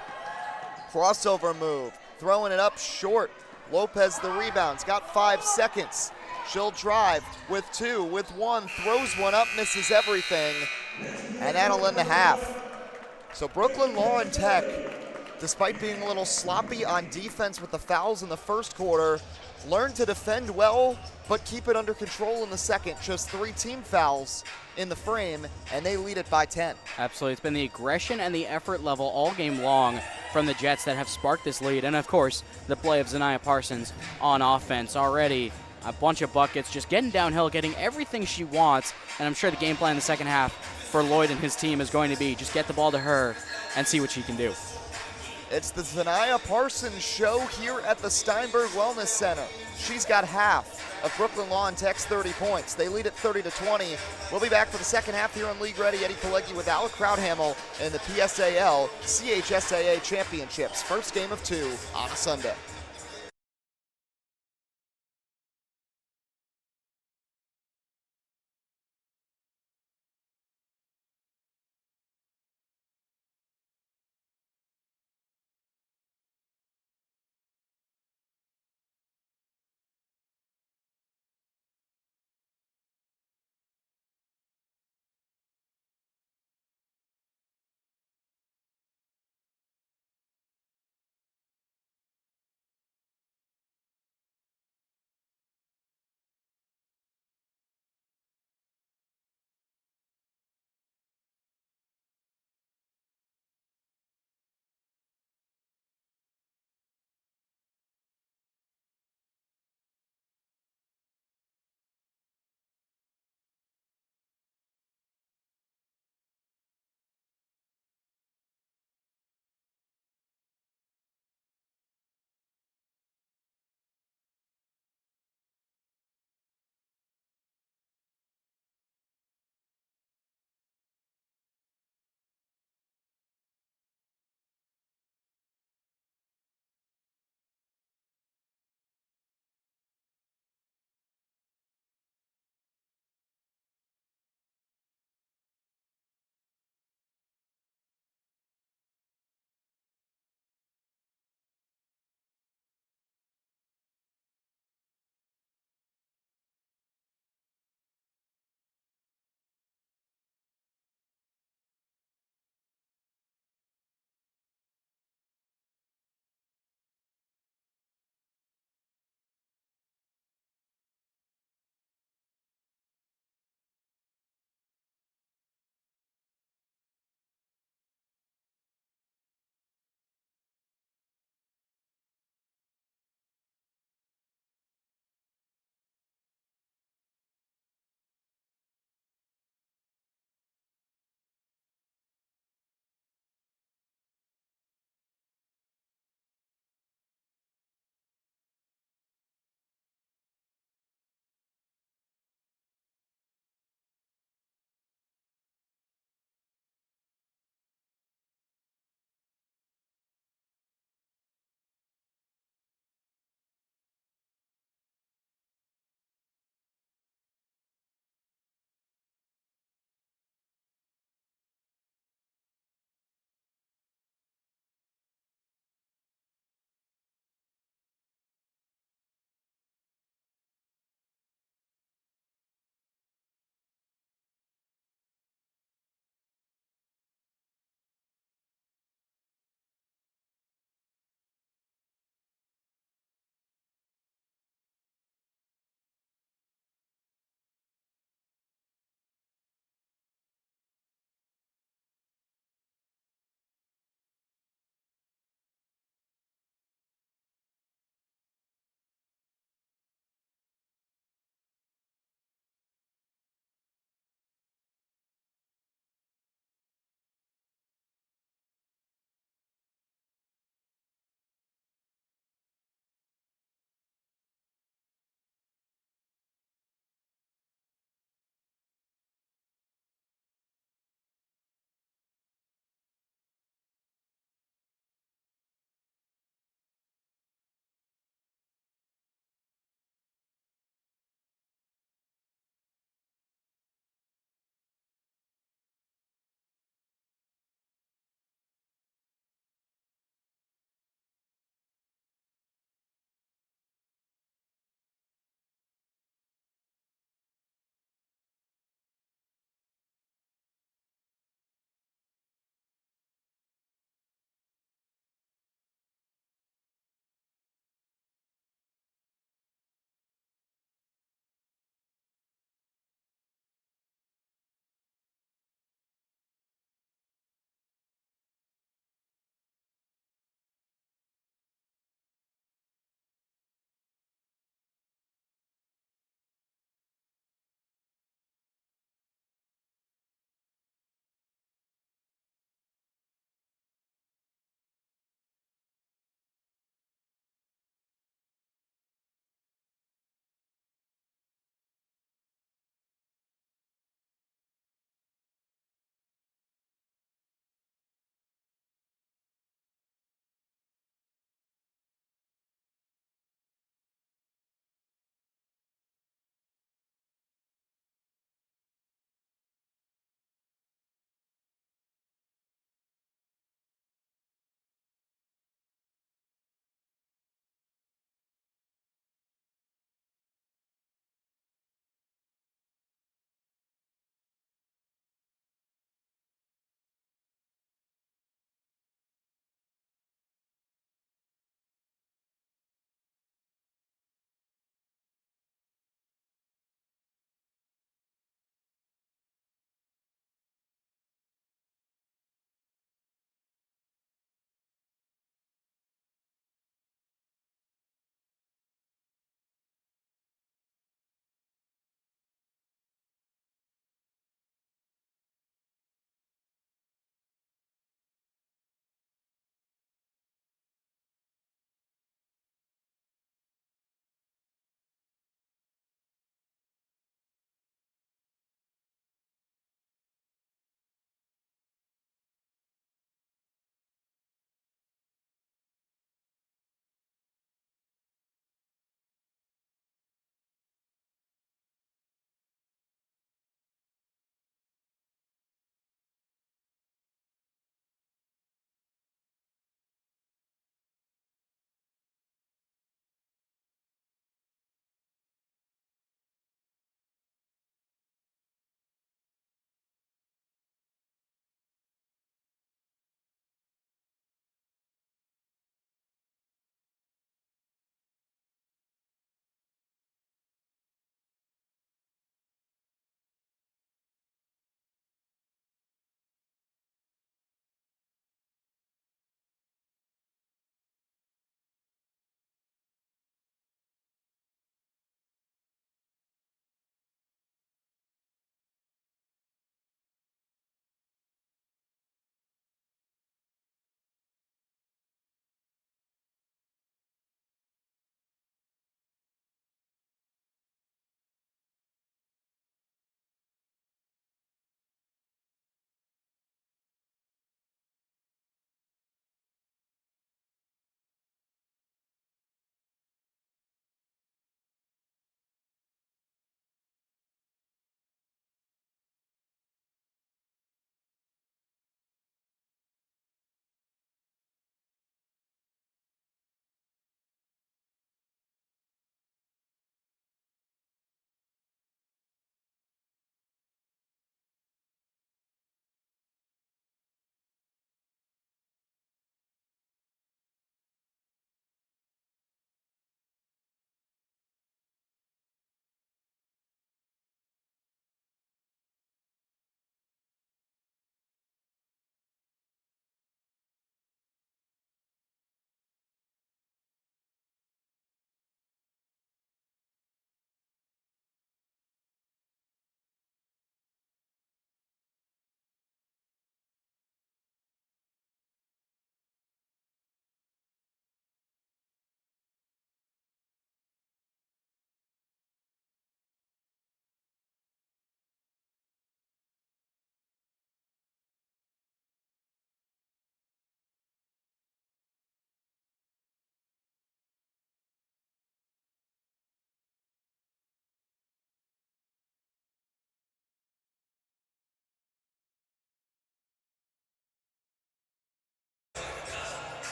A: Crossover move. Throwing it up short. Lopez the rebounds. Got 5 seconds. She'll drive with 2, with 1. Throws one up, misses everything. And that'll end the half. So Brooklyn Law and Tech, despite being a little sloppy on defense with the fouls in the first quarter, learned to defend well, but keep it under control in the second. Just 3 team fouls in the frame, and they lead it by 10.
B: Absolutely. It's been the aggression and the effort level all game long from the Jets that have sparked this lead. And, of course, the play of Zanaya Parsons on offense. Already a bunch of buckets, just getting downhill, getting everything she wants. And I'm sure the game plan in the second half for Lloyd and his team is going to be just get the ball to her and see what she can do.
A: It's the Zanaya Parsons show here at the Steinberg Wellness Center. She's got half of Brooklyn Law and Tech's 30 points. They lead at 30-20. We'll be back for the second half here on League Ready. Eddie Pileggi with Alec Krauthamel in the PSAL CHSAA Championships. First game of 2 on a Sunday.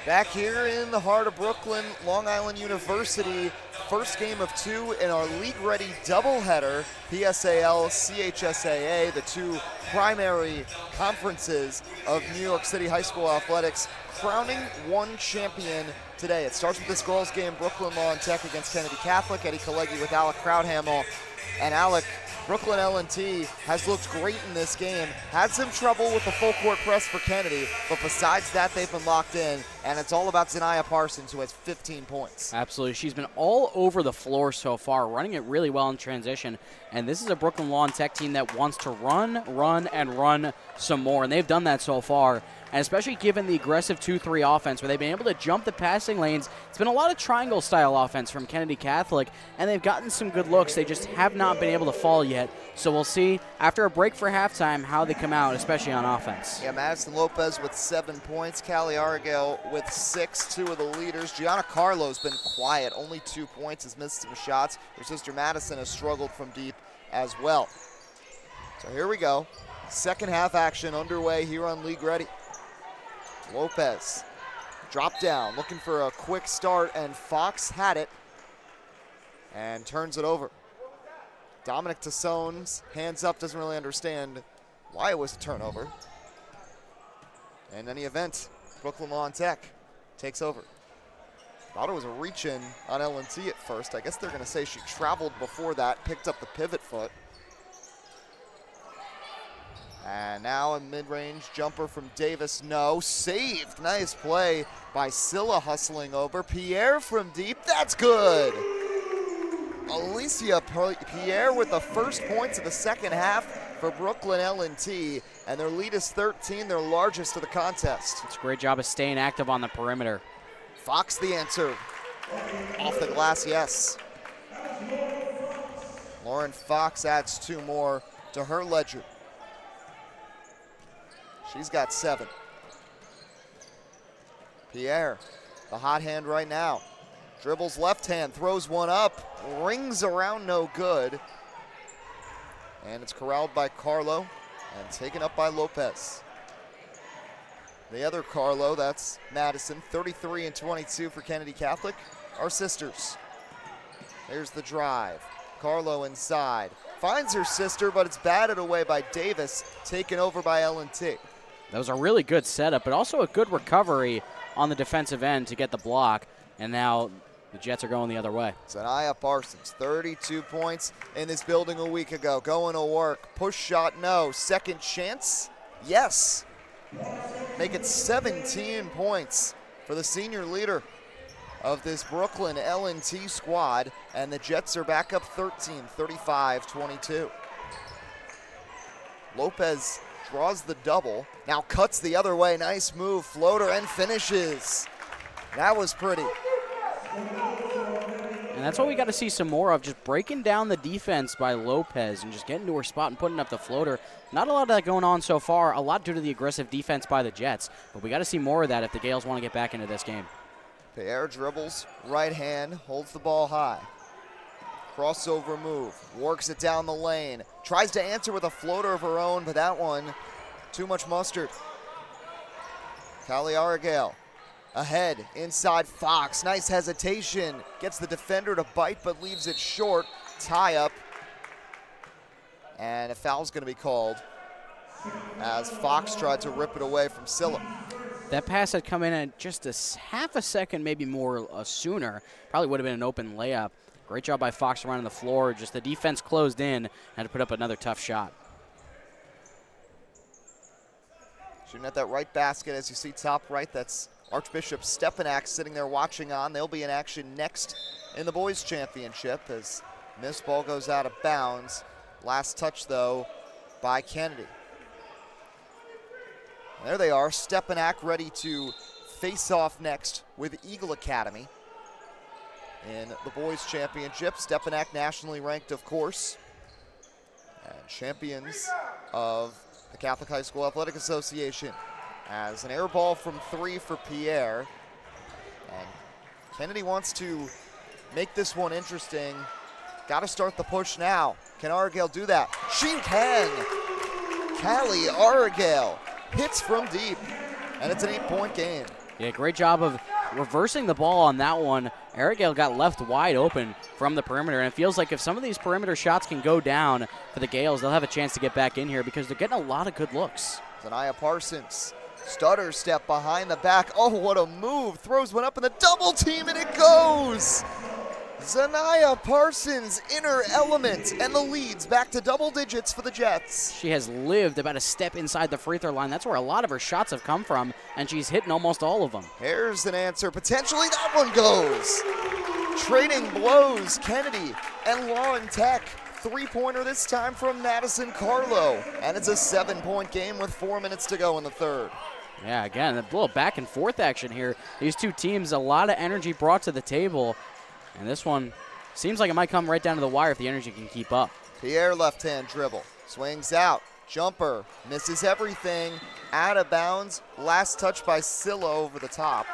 A: Back here in the heart of Brooklyn, Long Island University, first game of 2 in our league-ready doubleheader, PSAL, CHSAA, the 2 primary conferences of New York City high school athletics, crowning one champion today. It starts with this girls game, Brooklyn Law and Tech against Kennedy Catholic, Eddie Kalegi with Alec Crowdhamel. And Alec, Brooklyn L&T has looked great in this game. Had some trouble with the full court press for Kennedy, but besides that, they've been locked in, and it's all about Zanaya Parsons, who has 15 points.
B: Absolutely. She's been all over the floor so far, running it really well in transition. And this is a Brooklyn Law and Tech team that wants to run some more, and they've done that so far. And especially given the aggressive 2-3 offense where they've been able to jump the passing lanes. It's been a lot of triangle-style offense from Kennedy Catholic, and they've gotten some good looks. They just have not been able to fall yet. So we'll see after a break for halftime how they come out, especially on offense.
A: Yeah, Madison Lopez with 7 points. Callie Argale with 6, 2 of the leaders. Gianna Carlo's been quiet, only 2 points, has missed some shots. Her sister Madison has struggled from deep as well. So here we go. Second half action underway here on League Ready. Lopez, drop down, looking for a quick start, and Fox had it and turns it over. Dominic Tassone's hands up, doesn't really understand why it was a turnover. In any event, Brooklyn Law and Tech takes over. Thought it was a reach-in on L&T at first. I guess they're going to say she traveled before that, picked up the pivot foot. And now a mid-range jumper from Davis, no, saved. Nice play by Scylla hustling over. Pierre from deep, that's good. Alicia Pierre with the first points of the second half for Brooklyn L&T, and their lead is 13, their largest of the contest.
B: It's a great job of staying active on the perimeter.
A: Fox the answer. Off the glass, yes. Lauren Fox adds 2 more to her ledger. She's got 7. Pierre, the hot hand right now. Dribbles left hand, throws one up, rings around, no good. And it's corralled by Carlo and taken up by Lopez. The other Carlo, that's Madison, 33 and 22 for Kennedy Catholic, our sisters. There's the drive. Carlo inside. Finds her sister, but it's batted away by Davis, taken over by L&T.
B: That was a really good setup, but also a good recovery on the defensive end to get the block. And now the Jets are going the other way.
A: Zanaya Parsons, 32 points in this building a week ago. Going to work. Push shot, no. Second chance, yes. Make it 17 points for the senior leader of this Brooklyn L&T squad. And the Jets are back up 13, 35-22. Lopez draws the double, now cuts the other way, nice move, floater, and finishes. That was pretty.
B: And that's what we got to see some more of, just breaking down the defense by Lopez and just getting to her spot and putting up the floater. Not a lot of that going on so far, a lot due to the aggressive defense by the Jets, but we got to see more of that if the Gales want to get back into this game.
A: Pierre dribbles, right hand, holds the ball high. Crossover move, works it down the lane, tries to answer with a floater of her own, but that one, too much mustard. Callie Argale ahead, inside Fox, nice hesitation, gets the defender to bite but leaves it short, tie up, and a foul's gonna be called as Fox tried to rip it away from Scylla.
B: That pass had come in at just a half a second, maybe more sooner, probably would have been an open layup. Great job by Fox around the floor. Just the defense closed in, had to put up another tough shot.
A: Shooting at that right basket, as you see top right, that's Archbishop Stepanak sitting there watching on. They'll be in action next in the boys championship as this ball goes out of bounds. Last touch though by Kennedy. There they are, Stepanak ready to face off next with Eagle Academy in the boys championship. Stepanak nationally ranked, of course, and champions of the Catholic High School Athletic Association. As an air ball from 3 for Pierre. And Kennedy wants to make this one interesting. Got to start the push now. Can Argale do that? She can! Callie Argale hits from deep, and it's an 8-point game.
B: Yeah, great job of reversing the ball on that one. Arigale got left wide open from the perimeter, and it feels like if some of these perimeter shots can go down for the Gales, they'll have a chance to get back in here because they're getting a lot of good looks.
A: Zanaya Parsons, stutter step behind the back. Oh, what a move. Throws one up in the double team, and it goes. Zanaya Parsons, inner element, and the leads back to double digits for the Jets.
B: She has lived about a step inside the free throw line. That's where a lot of her shots have come from, and she's hitting almost all of them.
A: Here's an answer. Potentially that one goes. Trading blows, Kennedy and Lauren Tech. Three-pointer this time from Madison Carlo. And it's a 7-point game with 4 minutes to go in the third.
B: Yeah, again, a little back and forth action here. These two teams, a lot of energy brought to the table. And this one seems like it might come right down to the wire if the energy can keep up.
A: Pierre left-hand dribble. Swings out. Jumper. Misses everything. Out of bounds. Last touch by Scylla over the top.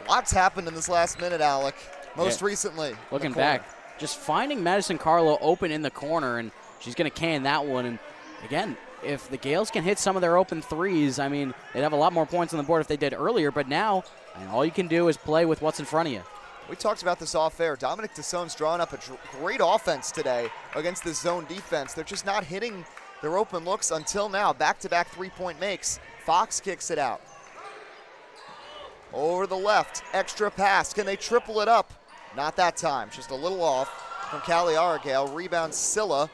A: Lots happened in this last minute, Alec. Most recently.
B: Looking back, just finding Madison Carlo open in the corner, and she's going to can that one. And again, if the Gales can hit some of their open threes, I mean, they'd have a lot more points on the board if they did earlier. But now, all you can do is play with what's in front of you.
A: We talked about this off air. Dominic Tassone's drawn up a great offense today against this zone defense. They're just not hitting their open looks until now. Back-to-back three-point makes. Fox kicks it out. Over the left, extra pass. Can they triple it up? Not that time. Just a little off from Callie Arigale. Rebound Scylla.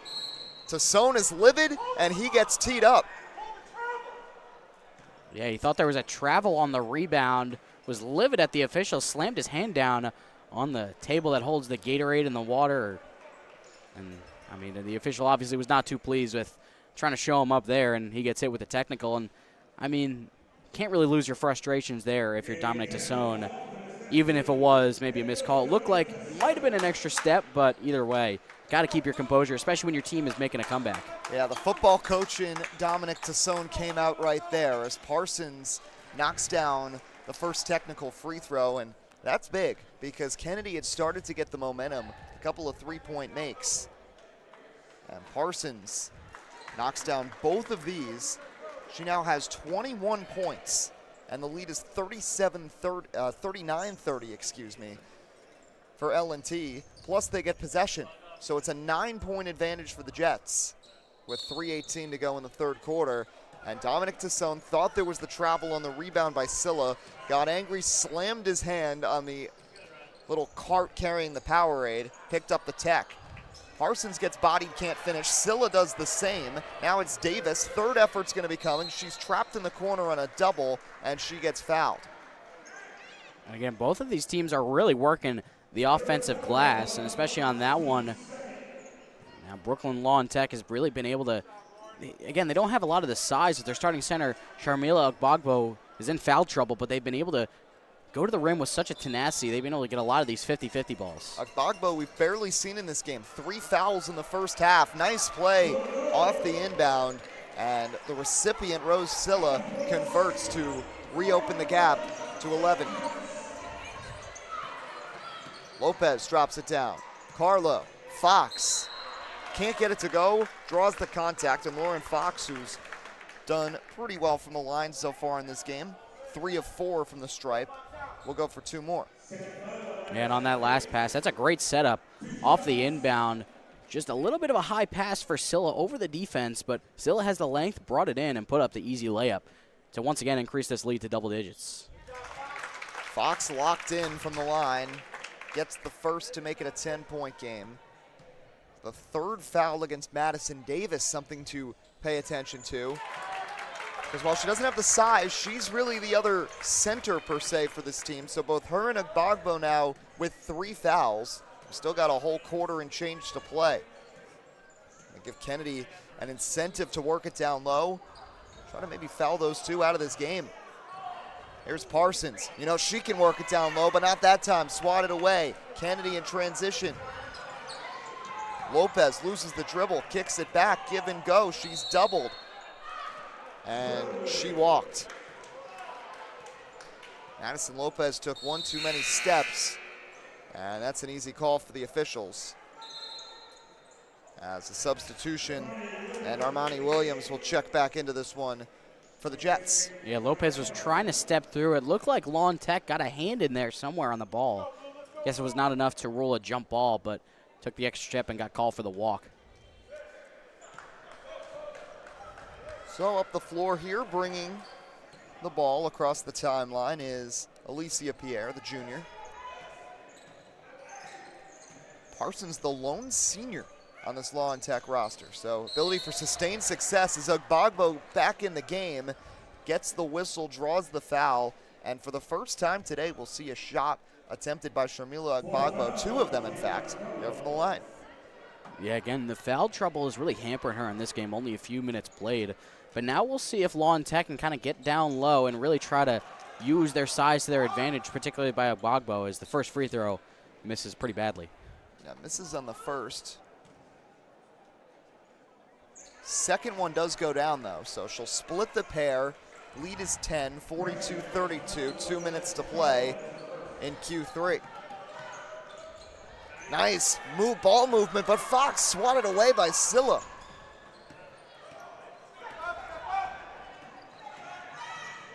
A: Tassone is livid, and he gets teed up.
B: Yeah, he thought there was a travel on the rebound. Was livid at the official, slammed his hand down on the table that holds the Gatorade and the water. And, I mean, the official obviously was not too pleased with trying to show him up there, and he gets hit with a technical. And, I mean, can't really lose your frustrations there if you're Dominic Tassone, even if it was maybe a missed call. It looked like it might have been an extra step, but either way, got to keep your composure, especially when your team is making a comeback.
A: Yeah, the football coach in Dominic Tassone came out right there as Parsons knocks down the first technical free throw, and that's big because Kennedy had started to get the momentum, a couple of three-point makes. And Parsons knocks down both of these. She now has 21 points, and the lead is 39-30, excuse me, for L&T, plus they get possession. So it's a 9-point advantage for the Jets with 3:18 to go in the third quarter. And Dominic Tassone thought there was the travel on the rebound by Scylla, got angry, slammed his hand on the little cart carrying the Powerade, picked up the tech. Parsons gets bodied, can't finish. Scylla does the same. Now it's Davis. Third effort's going to be coming. She's trapped in the corner on a double, and she gets fouled.
B: And again, both of these teams are really working the offensive glass, and especially on that one. Now Brooklyn Law and Tech has really been able to, again, they don't have a lot of the size, but their starting center, Sharmila Ogbogbo, is in foul trouble, but they've been able to go to the rim with such a tenacity. They've been able to get a lot of these 50-50 balls.
A: Ogbogbo we've barely seen in this game. 3 fouls in the first half. Nice play off the inbound, and the recipient, Rose Scylla, converts to reopen the gap to 11. Lopez drops it down. Carlo, Fox, can't get it to go, draws the contact, and Lauren Fox, who's done pretty well from the line so far in this game, 3 of 4 from the stripe, will go for 2 more.
B: And on that last pass, that's a great setup off the inbound. Just a little bit of a high pass for Scylla over the defense, but Scylla has the length, brought it in, and put up the easy layup to once again increase this lead to double digits.
A: Fox locked in from the line, gets the first to make it a 10-point game. The third foul against Madison Davis, something to pay attention to. Because while she doesn't have the size, she's really the other center per se for this team. So both her and Ogbogbo now with 3 fouls. We've still got a whole quarter and change to play. Give Kennedy an incentive to work it down low. Try to maybe foul those 2 out of this game. Here's Parsons. You know, she can work it down low, but not that time. Swatted away. Kennedy in transition. Lopez loses the dribble, kicks it back, give and go. She's doubled. And she walked. Madison Lopez took 1 too many steps, and that's an easy call for the officials. As a substitution, and Armani Williams will check back into this one for the Jets.
B: Yeah, Lopez was trying to step through. It looked like Lawn Tech got a hand in there somewhere on the ball. Guess it was not enough to rule a jump ball, but took the extra step and got called for the walk.
A: So up the floor here, bringing the ball across the timeline is Alicia Pierre, the junior. Parsons, the lone senior on this Law and Tech roster. So ability for sustained success as Agbagbo back in the game, gets the whistle, draws the foul, and for the first time today, we'll see a shot attempted by Sharmila Agbagbo, 2 of them, in fact, there from the line.
B: Yeah, again, the foul trouble is really hampering her in this game, only a few minutes played. But now we'll see if Law and Tech can kind of get down low and really try to use their size to their advantage, particularly by Agbagbo, as the first free throw misses pretty badly.
A: Yeah, misses on the first. Second one does go down, though, so she'll split the pair. Lead is 10, 42-32, 2 minutes to play in Q3. Nice ball movement, but Fox swatted away by Scylla.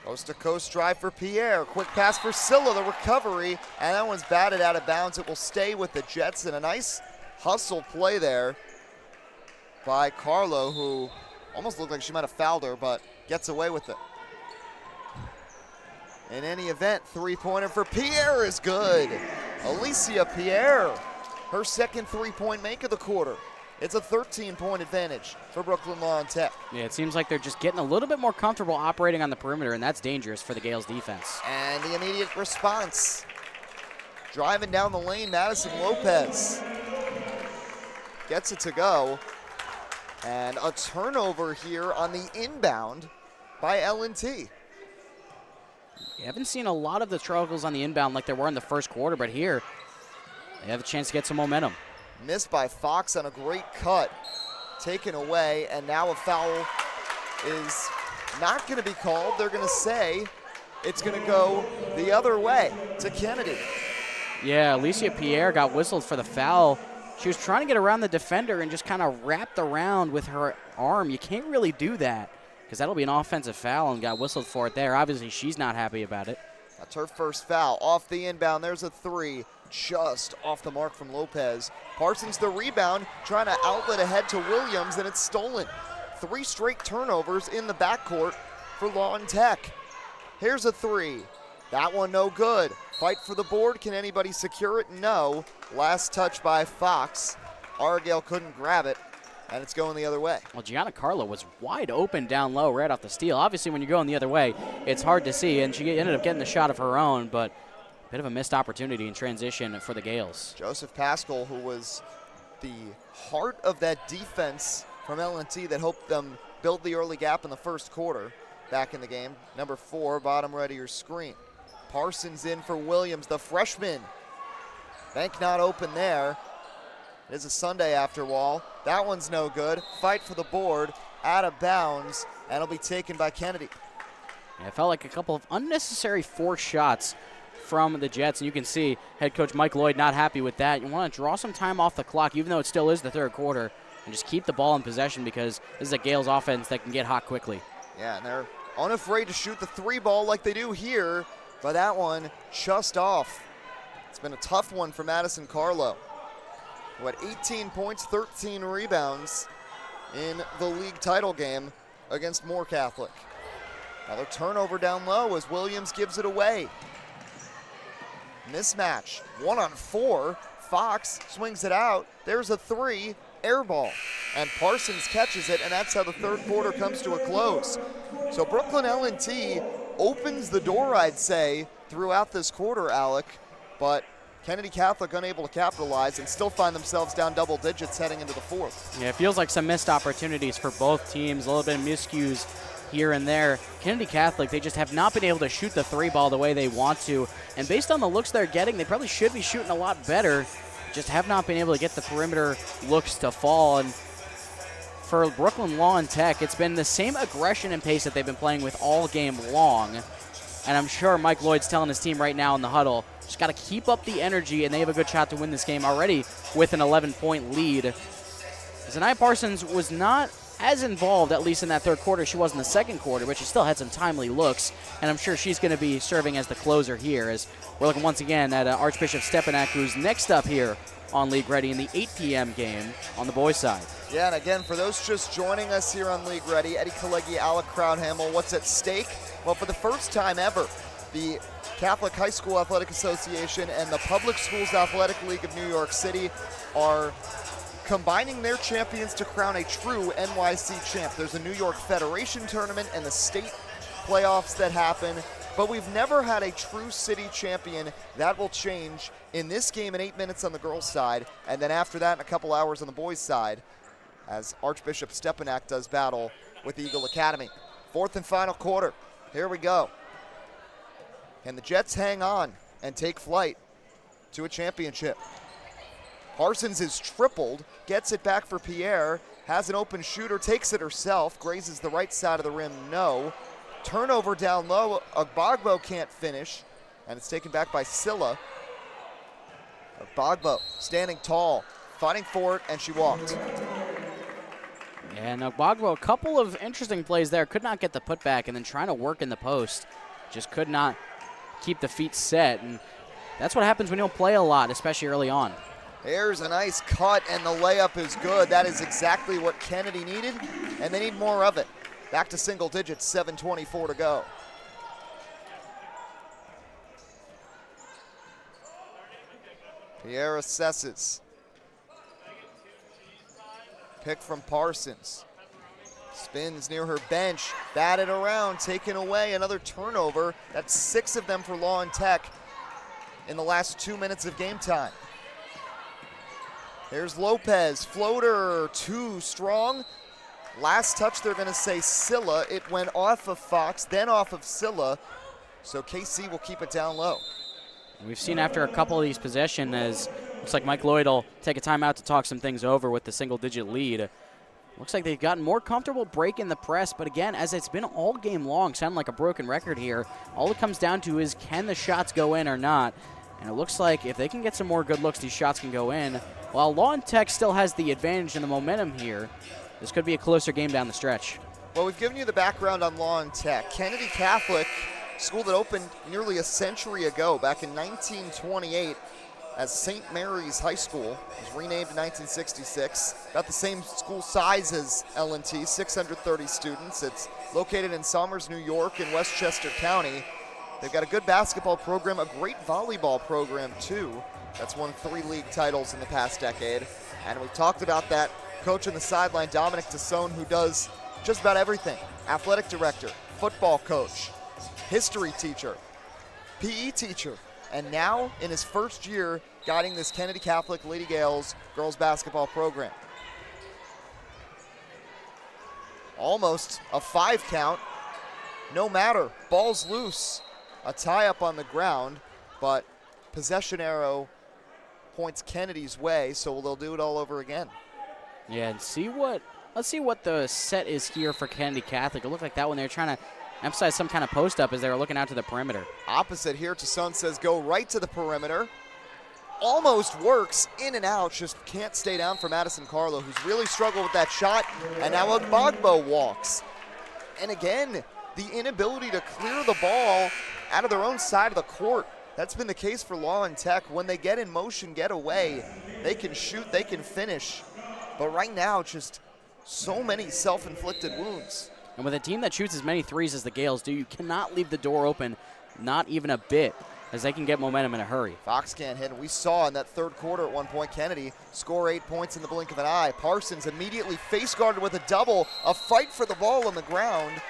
A: Coast-to-coast drive for Pierre. Quick pass for Scylla, the recovery, and that one's batted out of bounds. It will stay with the Jets, and a nice hustle play there by Carlo, who almost looked like she might have fouled her, but gets away with it. In any event, three-pointer for Pierre is good. Alicia Pierre, her second three-point make of the quarter. It's a 13-point advantage for Brooklyn Law and Tech.
B: Yeah, it seems like they're just getting a little bit more comfortable operating on the perimeter, and that's dangerous for the Gales defense.
A: And the immediate response. Driving down the lane, Madison Lopez gets it to go. And a turnover here on the inbound by L&T.
B: You haven't seen a lot of the struggles on the inbound like there were in the first quarter, but here they have a chance to get some momentum.
A: Missed by Fox on a great cut. Taken away, and now a foul is not going to be called. They're going to say it's going to go the other way to Kennedy.
B: Yeah, Alicia Pierre got whistled for the foul. She was trying to get around the defender and just kind of wrapped around with her arm. You can't really do that because that'll be an offensive foul, and got whistled for it there. Obviously, she's not happy about it.
A: That's her first foul. Off the inbound, there's a three. Just off the mark from Lopez. Parsons the rebound, trying to outlet ahead to Williams, and it's stolen. 3 straight turnovers in the backcourt for Law and Tech. Here's a three. That one no good. Fight for the board. Can anybody secure it? No. Last touch by Fox. Argyle couldn't grab it, and it's going the other way.
B: Well, Gianna Carlo was wide open down low right off the steal. Obviously, when you're going the other way, it's hard to see, and she ended up getting the shot of her own, but bit of a missed opportunity in transition for the Gales.
A: Joseph Pascal, who was the heart of that defense from L&T that helped them build the early gap in the first quarter, back in the game. Number 4, bottom right of your screen. Parsons in for Williams, the freshman. Bank not open there. It is a Sunday after wall. That one's no good. Fight for the board, out of bounds, and it'll be taken by Kennedy.
B: Yeah, it felt like a couple of unnecessary forced shots from the Jets, and you can see head coach Mike Lloyd not happy with that. You want to draw some time off the clock, even though it still is the third quarter, and just keep the ball in possession because this is a Gales offense that can get hot quickly. Yeah,
A: and they're unafraid to shoot the 3 ball like they do here, but that one just off. It's been a tough one for Madison Carlo, who had 18 points, 13 rebounds in the league title game against Moore Catholic. Another turnover down low as Williams gives it away. Mismatch, 1-on-4. Fox swings it out. There's a 3, air ball. And Parsons catches it, and that's how the third quarter comes to a close. So Brooklyn L&T opens the door, I'd say, throughout this quarter, Alec. But Kennedy Catholic unable to capitalize and still find themselves down double digits heading into the fourth.
B: Yeah, it feels like some missed opportunities for both teams, a little bit of miscues here and there. Kennedy Catholic, they just have not been able to shoot the 3 ball the way they want to. And based on the looks they're getting, they probably should be shooting a lot better. Just have not been able to get the perimeter looks to fall. And for Brooklyn Law and Tech, it's been the same aggression and pace that they've been playing with all game long. And I'm sure Mike Lloyd's telling his team right now in the huddle, just got to keep up the energy, and they have a good shot to win this game already with an 11-point lead. Zanaya Parsons was not as involved, at least in that third quarter, she was in the second quarter, but she still had some timely looks, and I'm sure she's going to be serving as the closer here, as we're looking once again at Archbishop Stepanak, who's next up here on League Ready in the 8 p.m. game on the boys' side.
A: Yeah, and again, for those just joining us here on League Ready, Eddie Kalegi, Alec Crowdhamel, what's at stake? Well, for the first time ever, the Catholic High School Athletic Association and the Public Schools Athletic League of New York City are combining their champions to crown a true NYC champ. There's a New York Federation tournament and the state playoffs that happen, but we've never had a true city champion. That will change in this game in 8 minutes on the girls' side, and then after that in a couple hours on the boys' side, as Archbishop Stepanak does battle with Eagle Academy. Fourth and final quarter. Here we go. Can the Jets hang on and take flight to a championship? Parsons is tripled, gets it back for Pierre, has an open shooter, takes it herself, grazes the right side of the rim, no. Turnover down low, Ogbagbo can't finish, and it's taken back by Scylla. Ogbagbo standing tall, fighting for it, and she walked.
B: And Ogbagbo, a couple of interesting plays there, could not get the putback, and then trying to work in the post, just could not keep the feet set, and that's what happens when you don't play a lot, especially early on.
A: Here's a nice cut, and the layup is good. That is exactly what Kennedy needed, and they need more of it. Back to single digits, 7:24 to go. Pierre assesses. Pick from Parsons. Spins near her bench, batted around, taken away, another turnover. That's 6 of them for Law and Tech in the last 2 minutes of game time. There's Lopez, floater, too strong. Last touch, they're gonna say Scylla. It went off of Fox, then off of Scylla, so KC will keep it down low.
B: We've seen after a couple of these possessions, as looks like Mike Lloyd will take a timeout to talk some things over with the single-digit lead. Looks like they've gotten more comfortable breaking the press, but again, as it's been all game long, sound like a broken record here, all it comes down to is can the shots go in or not? And it looks like if they can get some more good looks, these shots can go in. While Law and Tech still has the advantage and the momentum here, this could be a closer game down the stretch.
A: Well, we've given you the background on Law and Tech. Kennedy Catholic, school that opened nearly a century ago, back in 1928, as St. Mary's High School. It was renamed in 1966. About the same school size as L&T, 630 students. It's located in Somers, New York, in Westchester County. They've got a good basketball program, a great volleyball program too. That's won 3 league titles in the past decade. And we've talked about that coach on the sideline, Dominic Tassone, who does just about everything. Athletic director, football coach, history teacher, PE teacher, and now in his first year guiding this Kennedy Catholic Lady Gales girls basketball program. Almost a 5 count. No matter, ball's loose. A tie up on the ground, but possession arrow points Kennedy's way, so they'll do it all over again.
B: Yeah, and let's see what the set is here for Kennedy Catholic. It looked like that one they're trying to emphasize some kind of post up as they were looking out to the perimeter.
A: Opposite here, Tassone says go right to the perimeter. Almost works, in and out, just can't stay down for Madison Carlo, who's really struggled with that shot, and now Ogbagbo walks. And again, the inability to clear the ball out of their own side of the court. That's been the case for Law and Tech. When they get in motion, get away, they can shoot, they can finish. But right now, just so many self-inflicted wounds.
B: And with a team that shoots as many threes as the Gales do, you cannot leave the door open, not even a bit, as they can get momentum in a hurry.
A: Fox can't hit, and we saw in that third quarter at one point, Kennedy score 8 points in the blink of an eye. Parsons immediately face guarded with a double, a fight for the ball on the ground.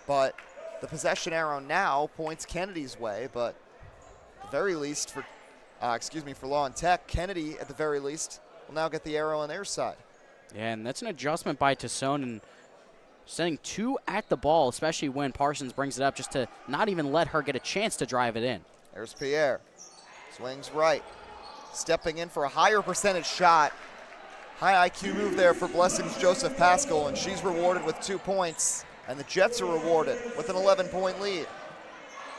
A: But the possession arrow now points Kennedy's way, but at the very least for Law and Tech, Kennedy at the very least will now get the arrow on their side.
B: Yeah, and that's an adjustment by Tassone and sending 2 at the ball, especially when Parsons brings it up, just to not even let her get a chance to drive it in.
A: There's Pierre. Swings right. Stepping in for a higher percentage shot. High IQ move there for Blessings Joseph Pascal, and she's rewarded with 2 points. And the Jets are rewarded with an 11-point lead.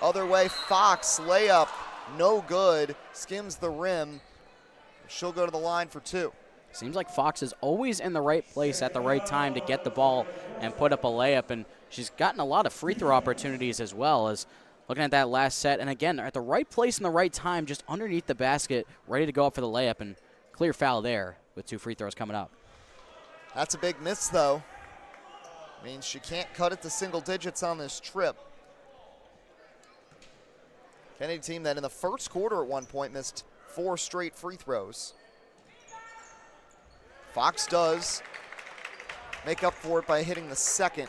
A: Other way, Fox, layup, no good, skims the rim. She'll go to the line for 2.
B: Seems like Fox is always in the right place at the right time to get the ball and put up a layup, and she's gotten a lot of free throw opportunities as well, as looking at that last set. And again, at the right place in the right time, just underneath the basket, ready to go up for the layup, and clear foul there with 2 free throws coming up.
A: That's a big miss, though. Means she can't cut it to single digits on this trip. Kennedy team that in the first quarter at one point missed 4 straight free throws. Fox does make up for it by hitting the second,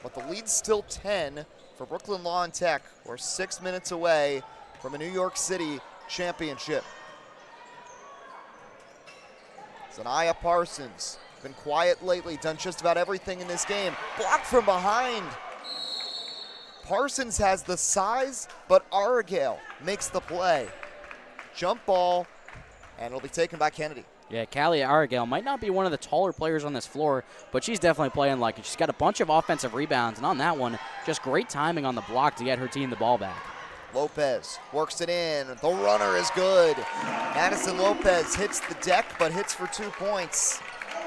A: but the lead's still 10 for Brooklyn Law and Tech. We're 6 minutes away from a New York City championship. Zanaya Parsons, been quiet lately, done just about everything in this game. Blocked from behind. Parsons has the size, but Argale makes the play. Jump ball, and it'll be taken by Kennedy.
B: Yeah, Callie Argale might not be one of the taller players on this floor, but she's definitely playing like it. She's got a bunch of offensive rebounds, and on that one, just great timing on the block to get her team the ball back.
A: Lopez works it in. The runner is good. Madison Lopez hits the deck, but hits for 2 points.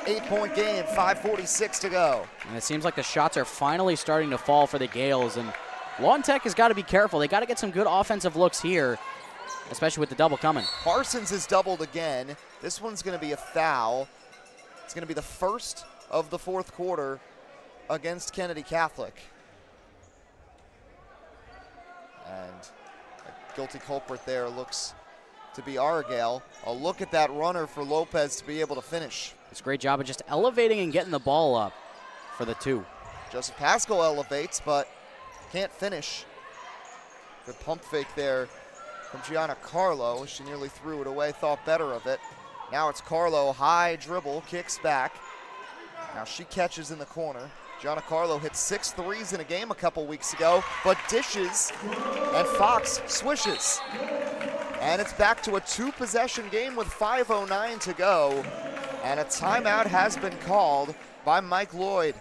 A: 8-point game, 5:46 to go.
B: And it seems like the shots are finally starting to fall for the Gales, and Law and Tech has got to be careful. They got to get some good offensive looks here, especially with the double coming.
A: Parsons is doubled again. This one's going to be a foul. It's going to be the first of the fourth quarter against Kennedy Catholic. And a guilty culprit there looks to be Argale. A look at that runner for Lopez to be able to finish.
B: It's a great job of just elevating and getting the ball up for the 2.
A: Joseph Pascal elevates, but can't finish. Good pump fake there from Gianna Carlo. She nearly threw it away, thought better of it. Now it's Carlo, high dribble, kicks back. Now she catches in the corner. Gianna Carlo hit 6 threes in a game a couple weeks ago, but dishes, and Fox swishes. And it's back to a 2-possession game with 5:09 to go. And a timeout has been called by Mike Lloyd.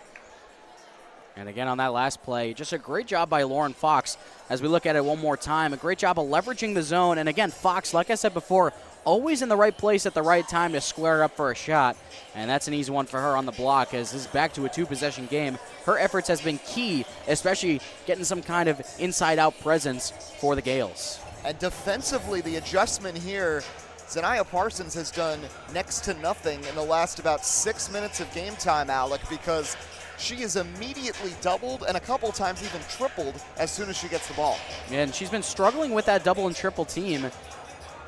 B: And again on that last play, just a great job by Lauren Fox as we look at it one more time. A great job of leveraging the zone. And again, Fox, like I said before, always in the right place at the right time to square up for a shot. And that's an easy one for her on the block, as this is back to a 2-possession game. Her efforts has been key, especially getting some kind of inside-out presence for the Gales.
A: And defensively, the adjustment here, Zanaya Parsons has done next to nothing in the last about 6 minutes of game time, Alec, because she is immediately doubled and a couple times even tripled as soon as she gets the ball.
B: And she's been struggling with that double and triple team,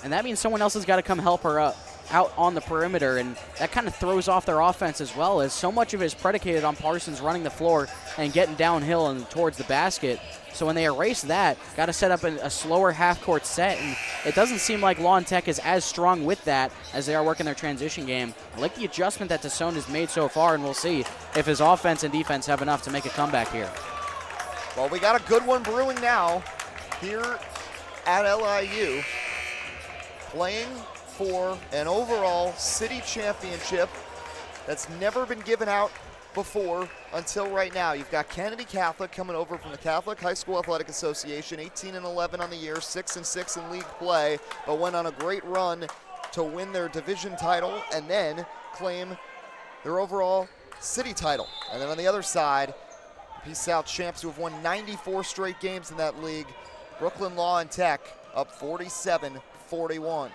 B: and that means someone else has got to come help her out on the perimeter, and that kind of throws off their offense as well, as so much of it is predicated on Parsons running the floor and getting downhill and towards the basket. So when they erase that, got to set up a slower half-court set, and it doesn't seem like Law and Tech is as strong with that as they are working their transition game. I like the adjustment that Tassone has made so far, and we'll see if his offense and defense have enough to make a comeback here.
A: Well, we got a good one brewing now here at LIU, playing for an overall city championship that's never been given out before until right now. You've got Kennedy Catholic coming over from the Catholic High School Athletic Association, 18-11 on the year, 6-6 in league play, but went on a great run to win their division title and then claim their overall city title. And then on the other side, PSAL champs who have won 94 straight games in that league, Brooklyn Law and Tech, up 47-41.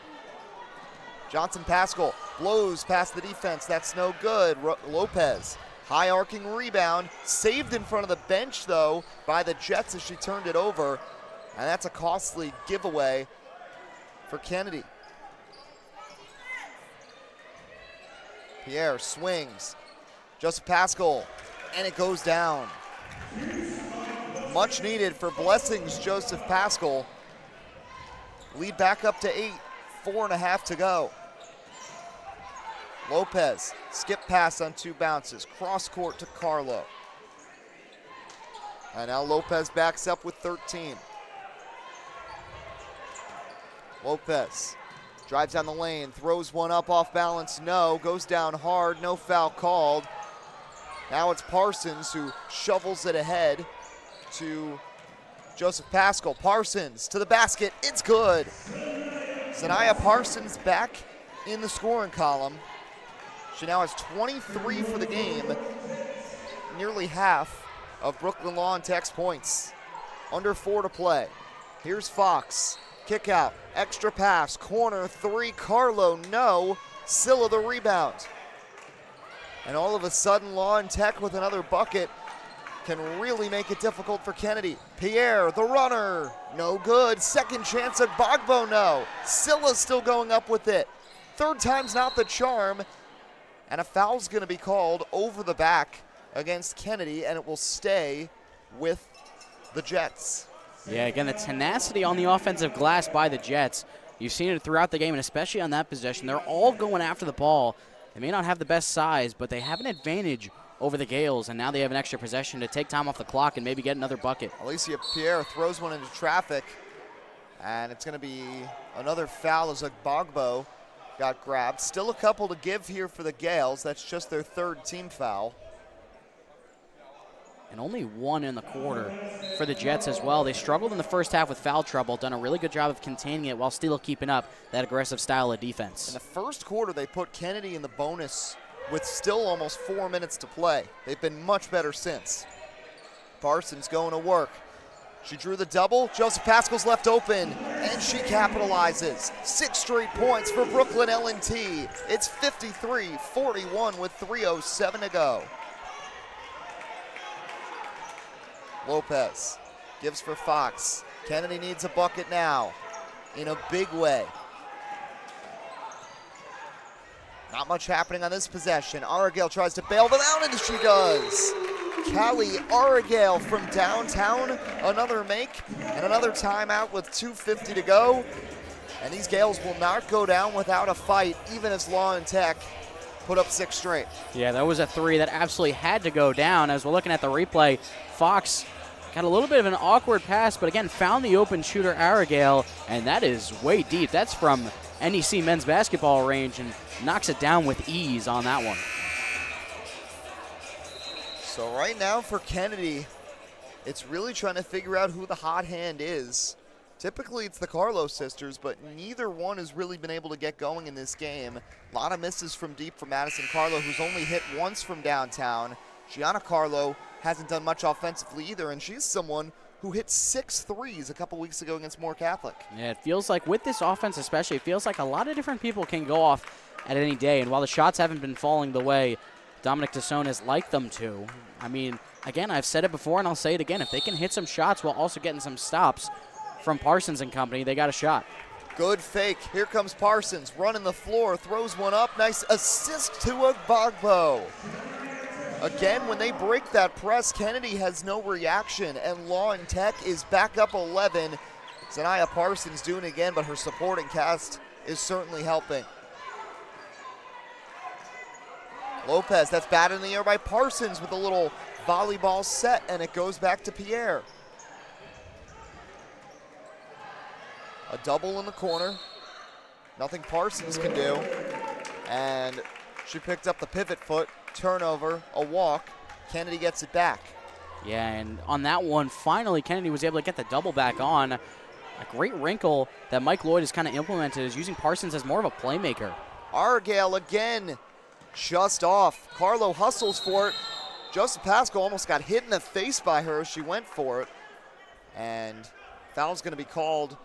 A: Johnson Pascal blows past the defense. That's no good. Lopez, high arcing rebound, saved in front of the bench though by the Jets as she turned it over. And that's a costly giveaway for Kennedy. Pierre swings. Joseph Pascal, and it goes down. Much needed for Blessings, Joseph Pascal. Lead back up to 8. 4.5 to go. Lopez, skip pass on 2 bounces. Cross court to Carlo. And now Lopez backs up with 13. Lopez drives down the lane, throws one up off balance, no. Goes down hard, no foul called. Now it's Parsons who shovels it ahead to Joseph Pascal. Parsons to the basket, it's good. Zanaya Parsons back in the scoring column. She now has 23 for the game, nearly half of Brooklyn Law and Tech's points. Under 4 to play. Here's Fox. Kick out, extra pass, corner 3, Carlo, no. Scylla the rebound. And all of a sudden, Law and Tech with another bucket can really make it difficult for Kennedy. Pierre, the runner, no good. Second chance at Bogbo, no. Scylla's still going up with it. Third time's not the charm. And a foul's gonna be called over the back against Kennedy, and it will stay with the Jets.
B: Yeah, again, the tenacity on the offensive glass by the Jets. You've seen it throughout the game, and especially on that possession. They're all going after the ball. They may not have the best size, but they have an advantage over the Gales, and now they have an extra possession to take time off the clock and maybe get another bucket.
A: Alicia Pierre throws one into traffic, and it's going to be another foul as Bogbo got grabbed. Still a couple to give here for the Gales. That's just their third team foul.
B: And only one in the quarter for the Jets as well. They struggled in the first half with foul trouble, done a really good job of containing it while still keeping up that aggressive style of defense.
A: In the first quarter, they put Kennedy in the bonus with still almost 4 minutes to play. They've been much better since. Parsons going to work. She drew the double. Joseph Pascal's left open, and she capitalizes. 6 straight points for Brooklyn L&T. It's 53-41 with 3:07 to go. Lopez gives for Fox. Kennedy needs a bucket now in a big way. Not much happening on this possession. Aragale tries to bail them out, and she does. Callie Aragale from downtown, another make, and another timeout with 2:50 to go. And these Gales will not go down without a fight, even as Law and Tech put up 6 straight.
B: Yeah, that was a 3 that absolutely had to go down. As we're looking at the replay, Fox got a little bit of an awkward pass, but again, found the open shooter, Aragale, and that is way deep. That's from NEC men's basketball range and knocks it down with ease on that one.
A: So right now for Kennedy, it's really trying to figure out who the hot hand is. Typically it's the Carlo sisters, but neither one has really been able to get going in this game. A lot of misses from deep from Madison Carlo, who's only hit once from downtown. Gianna Carlo hasn't done much offensively either, and she's someone who hit 6 threes a couple weeks ago against Moore Catholic.
B: Yeah, it feels like with this offense especially, it feels like a lot of different people can go off at any day, and while the shots haven't been falling the way Dominic Tassone has liked them to, I mean, again, I've said it before and I'll say it again, if they can hit some shots while also getting some stops from Parsons and company, they got a shot.
A: Good fake. Here comes Parsons, running the floor, throws one up. Nice assist to Agbagbo. Again, when they break that press, Kennedy has no reaction, and Law and Tech is back up 11. Zanaya Parsons doing it again, but her supporting cast is certainly helping. Lopez, that's batted in the air by Parsons with a little volleyball set, and it goes back to Pierre. A double in the corner. Nothing Parsons can do. And she picked up the pivot foot, turnover, a walk. Kennedy gets it back.
B: Yeah, and on that one, finally Kennedy was able to get the double back on. A great wrinkle that Mike Lloyd has kind of implemented is using Parsons as more of a playmaker.
A: Argale again, just off. Carlo hustles for it. Joseph Pascal almost got hit in the face by her as she went for it. And foul's going to be called.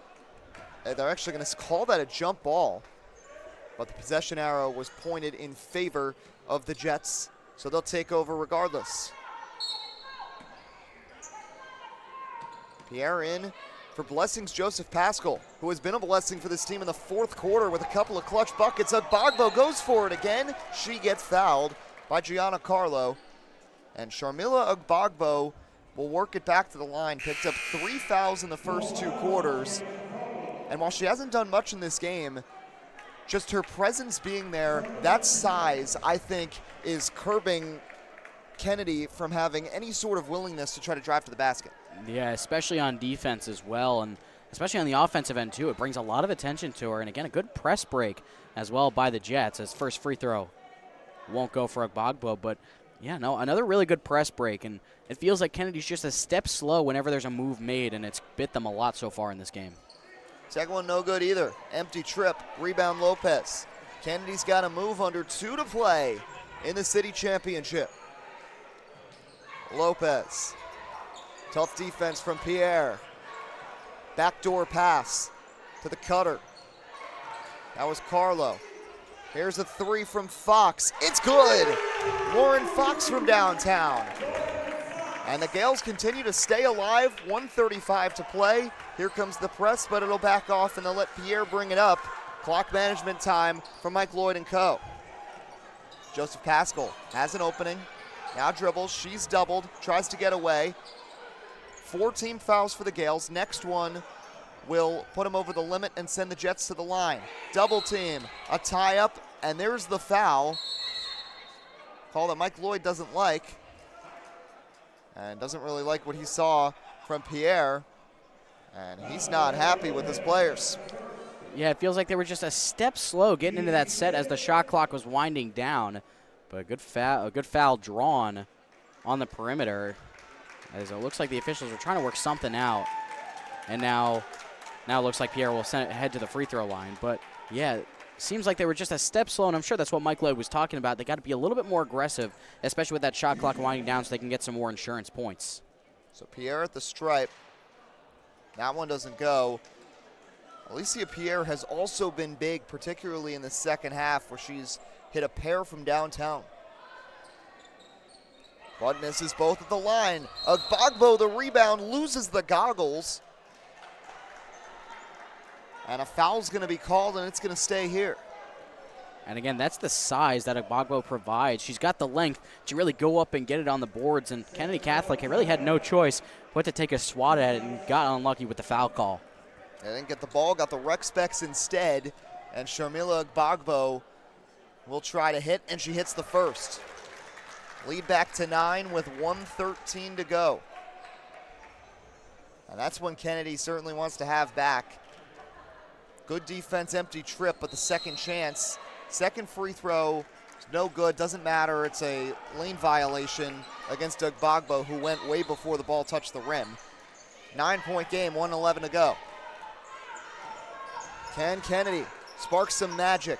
A: They're actually going to call that a jump ball. But the possession arrow was pointed in favor of the Jets, so they'll take over regardless. Pierre in for Blessings Joseph Pascal, who has been a blessing for this team in the fourth quarter with a couple of clutch buckets. Agbagbo goes for it again. She gets fouled by Gianna Carlo. And Sharmila Agbagbo will work it back to the line. Picked up 3 fouls in the first 2 quarters. And while she hasn't done much in this game, just her presence being there, that size, I think, is curbing Kennedy from having any sort of willingness to try to drive to the basket.
B: Yeah, especially on defense as well, and especially on the offensive end too. It brings a lot of attention to her, and again, a good press break as well by the Jets. As first free throw won't go for Agbagbo, but yeah, no, another really good press break, and it feels like Kennedy's just a step slow whenever there's a move made, and it's bit them a lot so far in this game.
A: Second one no good either. Empty trip. Rebound Lopez. Kennedy's got to move under 2 to play in the city championship. Lopez. Tough defense from Pierre. Backdoor pass to the cutter. That was Carlo. Here's a 3 from Fox. It's good! Lauren Fox from downtown. And the Gales continue to stay alive. 1:35 to play. Here comes the press, but it'll back off and they'll let Pierre bring it up. Clock management time from Mike Lloyd and co. Joseph Pascal has an opening. Now dribbles. She's doubled. Tries to get away. 4 team fouls for the Gales. Next one will put him over the limit and send the Jets to the line. Double team. A tie up. And there's the foul. Call that Mike Lloyd doesn't like. And doesn't really like what he saw from Pierre. And he's not happy with his players.
B: Yeah, it feels like they were just a step slow getting into that set as the shot clock was winding down. But a good foul drawn on the perimeter, as it looks like the officials are trying to work something out. And now it looks like Pierre will head to the free throw line. But yeah, seems like they were just a step slow, and I'm sure that's what Mike Lloyd was talking about. They got to be a little bit more aggressive, especially with that shot clock winding down, so they can get some more insurance points.
A: So Pierre at the stripe. That one doesn't go. Alicia Pierre has also been big, particularly in the second half, where she's hit a pair from downtown. But misses both at the line. Agbagbo, the rebound, loses the goggles. And a foul's going to be called, and it's going to stay here.
B: And again, that's the size that Agbagbo provides. She's got the length to really go up and get it on the boards, and Kennedy Catholic really had no choice but to take a swat at it and got unlucky with the foul call.
A: They didn't get the ball, got the rec specs instead, and Sharmila Agbagbo will try to hit, and she hits the first. Lead back to 9 with 1:13 to go. And that's when Kennedy certainly wants to have back. Good defense, empty trip, but the second chance, second free throw, is no good, doesn't matter. It's a lane violation against Agbagbo, who went way before the ball touched the rim. 9-point game, 1:11 to go. Can Kennedy spark some magic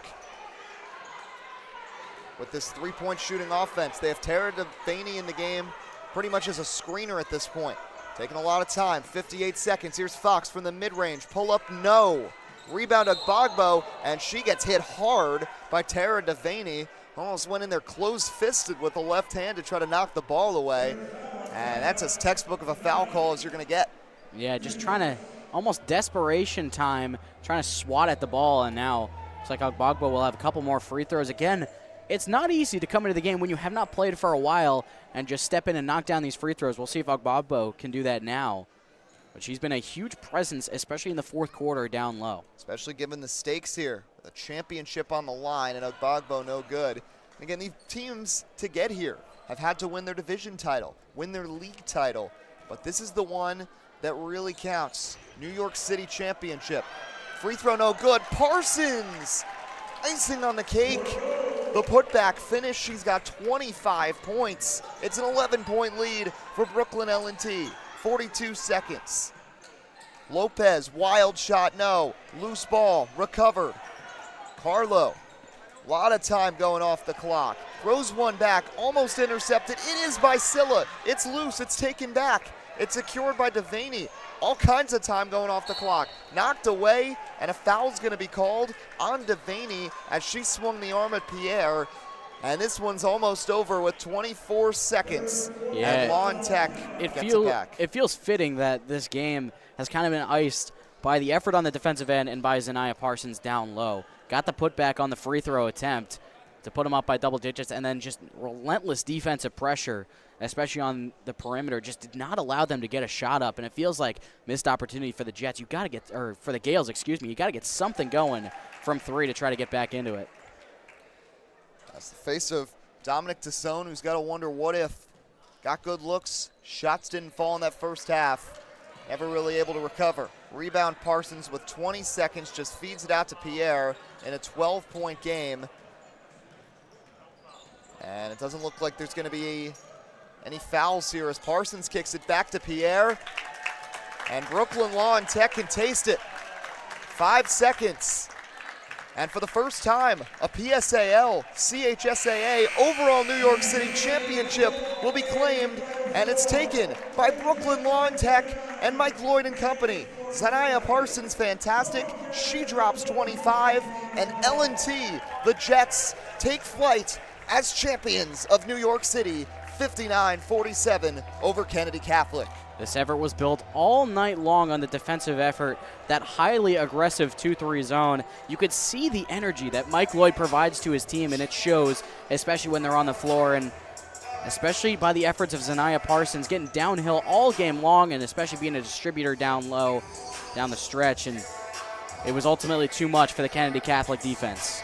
A: with this three-point shooting offense? They have Tara Devaney in the game pretty much as a screener at this point. Taking a lot of time, 58 seconds. Here's Fox from the mid-range. Pull up, no. Rebound Agbagbo, and she gets hit hard by Tara Devaney. Almost went in there closed-fisted with the left hand to try to knock the ball away. And that's as textbook of a foul call as you're going to get.
B: Yeah, just trying to, almost desperation time, trying to swat at the ball, and now it's like Agbagbo will have a couple more free throws. Again, it's not easy to come into the game when you have not played for a while and just step in and knock down these free throws. We'll see if Agbagbo can do that now. But she's been a huge presence, especially in the fourth quarter down low.
A: Especially given the stakes here. The championship on the line, and Agbagbo no good. Again, these teams to get here have had to win their division title, win their league title. But this is the one that really counts. New York City championship. Free throw no good. Parsons! Icing on the cake. The putback finish. She's got 25 points. It's an 11-point lead for Brooklyn L&T. 42 seconds. Lopez, wild shot, no. Loose ball, recovered. Carlo, a lot of time going off the clock. Throws one back, almost intercepted. It is by Silla. It's loose, it's taken back. It's secured by Devaney. All kinds of time going off the clock. Knocked away, and a foul's going to be called on Devaney as she swung the arm at Pierre. And this one's almost over with 24 seconds.
B: Yeah,
A: and Lawn Tech gets it back.
B: It feels fitting that this game has kind of been iced by the effort on the defensive end and by Zanaya Parsons down low. Got the putback on the free throw attempt to put them up by double digits, and then just relentless defensive pressure, especially on the perimeter, just did not allow them to get a shot up. And it feels like missed opportunity for the Jets. You got to get, or for the Gales, excuse me. You got to get something going from three to try to get back into it.
A: That's the face of Dominic Tassone, who's got to wonder what if. Got good looks. Shots didn't fall in that first half. Never really able to recover. Rebound Parsons with 20 seconds, just feeds it out to Pierre in a 12-point game. And it doesn't look like there's going to be any fouls here as Parsons kicks it back to Pierre. And Brooklyn Lawn Tech can taste it. 5 seconds. And for the first time, a PSAL CHSAA overall New York City championship will be claimed, and it's taken by Brooklyn Lawn Tech and Mike Lloyd and company. Zanaya Parsons, fantastic. She drops 25, and L&T, the Jets, take flight as champions of New York City, 59-47 over Kennedy Catholic.
B: This effort was built all night long on the defensive effort, that highly aggressive 2-3 zone. You could see the energy that Mike Lloyd provides to his team, and it shows, especially when they're on the floor, and especially by the efforts of Zanaya Parsons getting downhill all game long, and especially being a distributor down low, down the stretch, and it was ultimately too much for the Kennedy Catholic defense.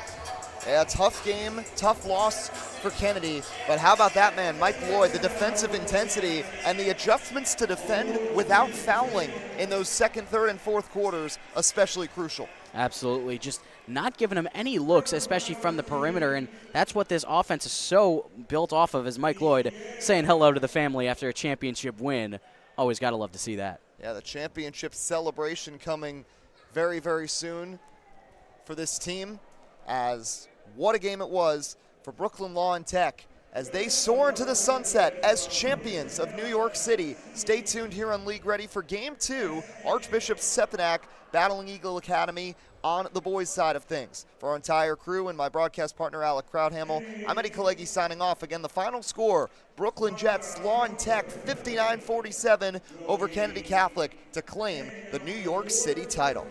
A: Yeah, tough game, tough loss for Kennedy, but how about that man, Mike Lloyd, the defensive intensity and the adjustments to defend without fouling in those second, third, and fourth quarters, especially crucial.
B: Absolutely, just not giving him any looks, especially from the perimeter, and that's what this offense is so built off of, is Mike Lloyd saying hello to the family after a championship win. Always got to love to see that.
A: Yeah, the championship celebration coming very, very soon for this team, as what a game it was for Brooklyn Lawn Tech as they soar into the sunset as champions of New York City. Stay tuned here on League Ready for Game 2, Archbishop Sepanak battling Eagle Academy on the boys' side of things. For our entire crew and my broadcast partner, Alec Crowdhamel, I'm Eddie Kalegi signing off. Again, the final score, Brooklyn Jets, Lawn Tech 59-47 over Kennedy Catholic to claim the New York City title.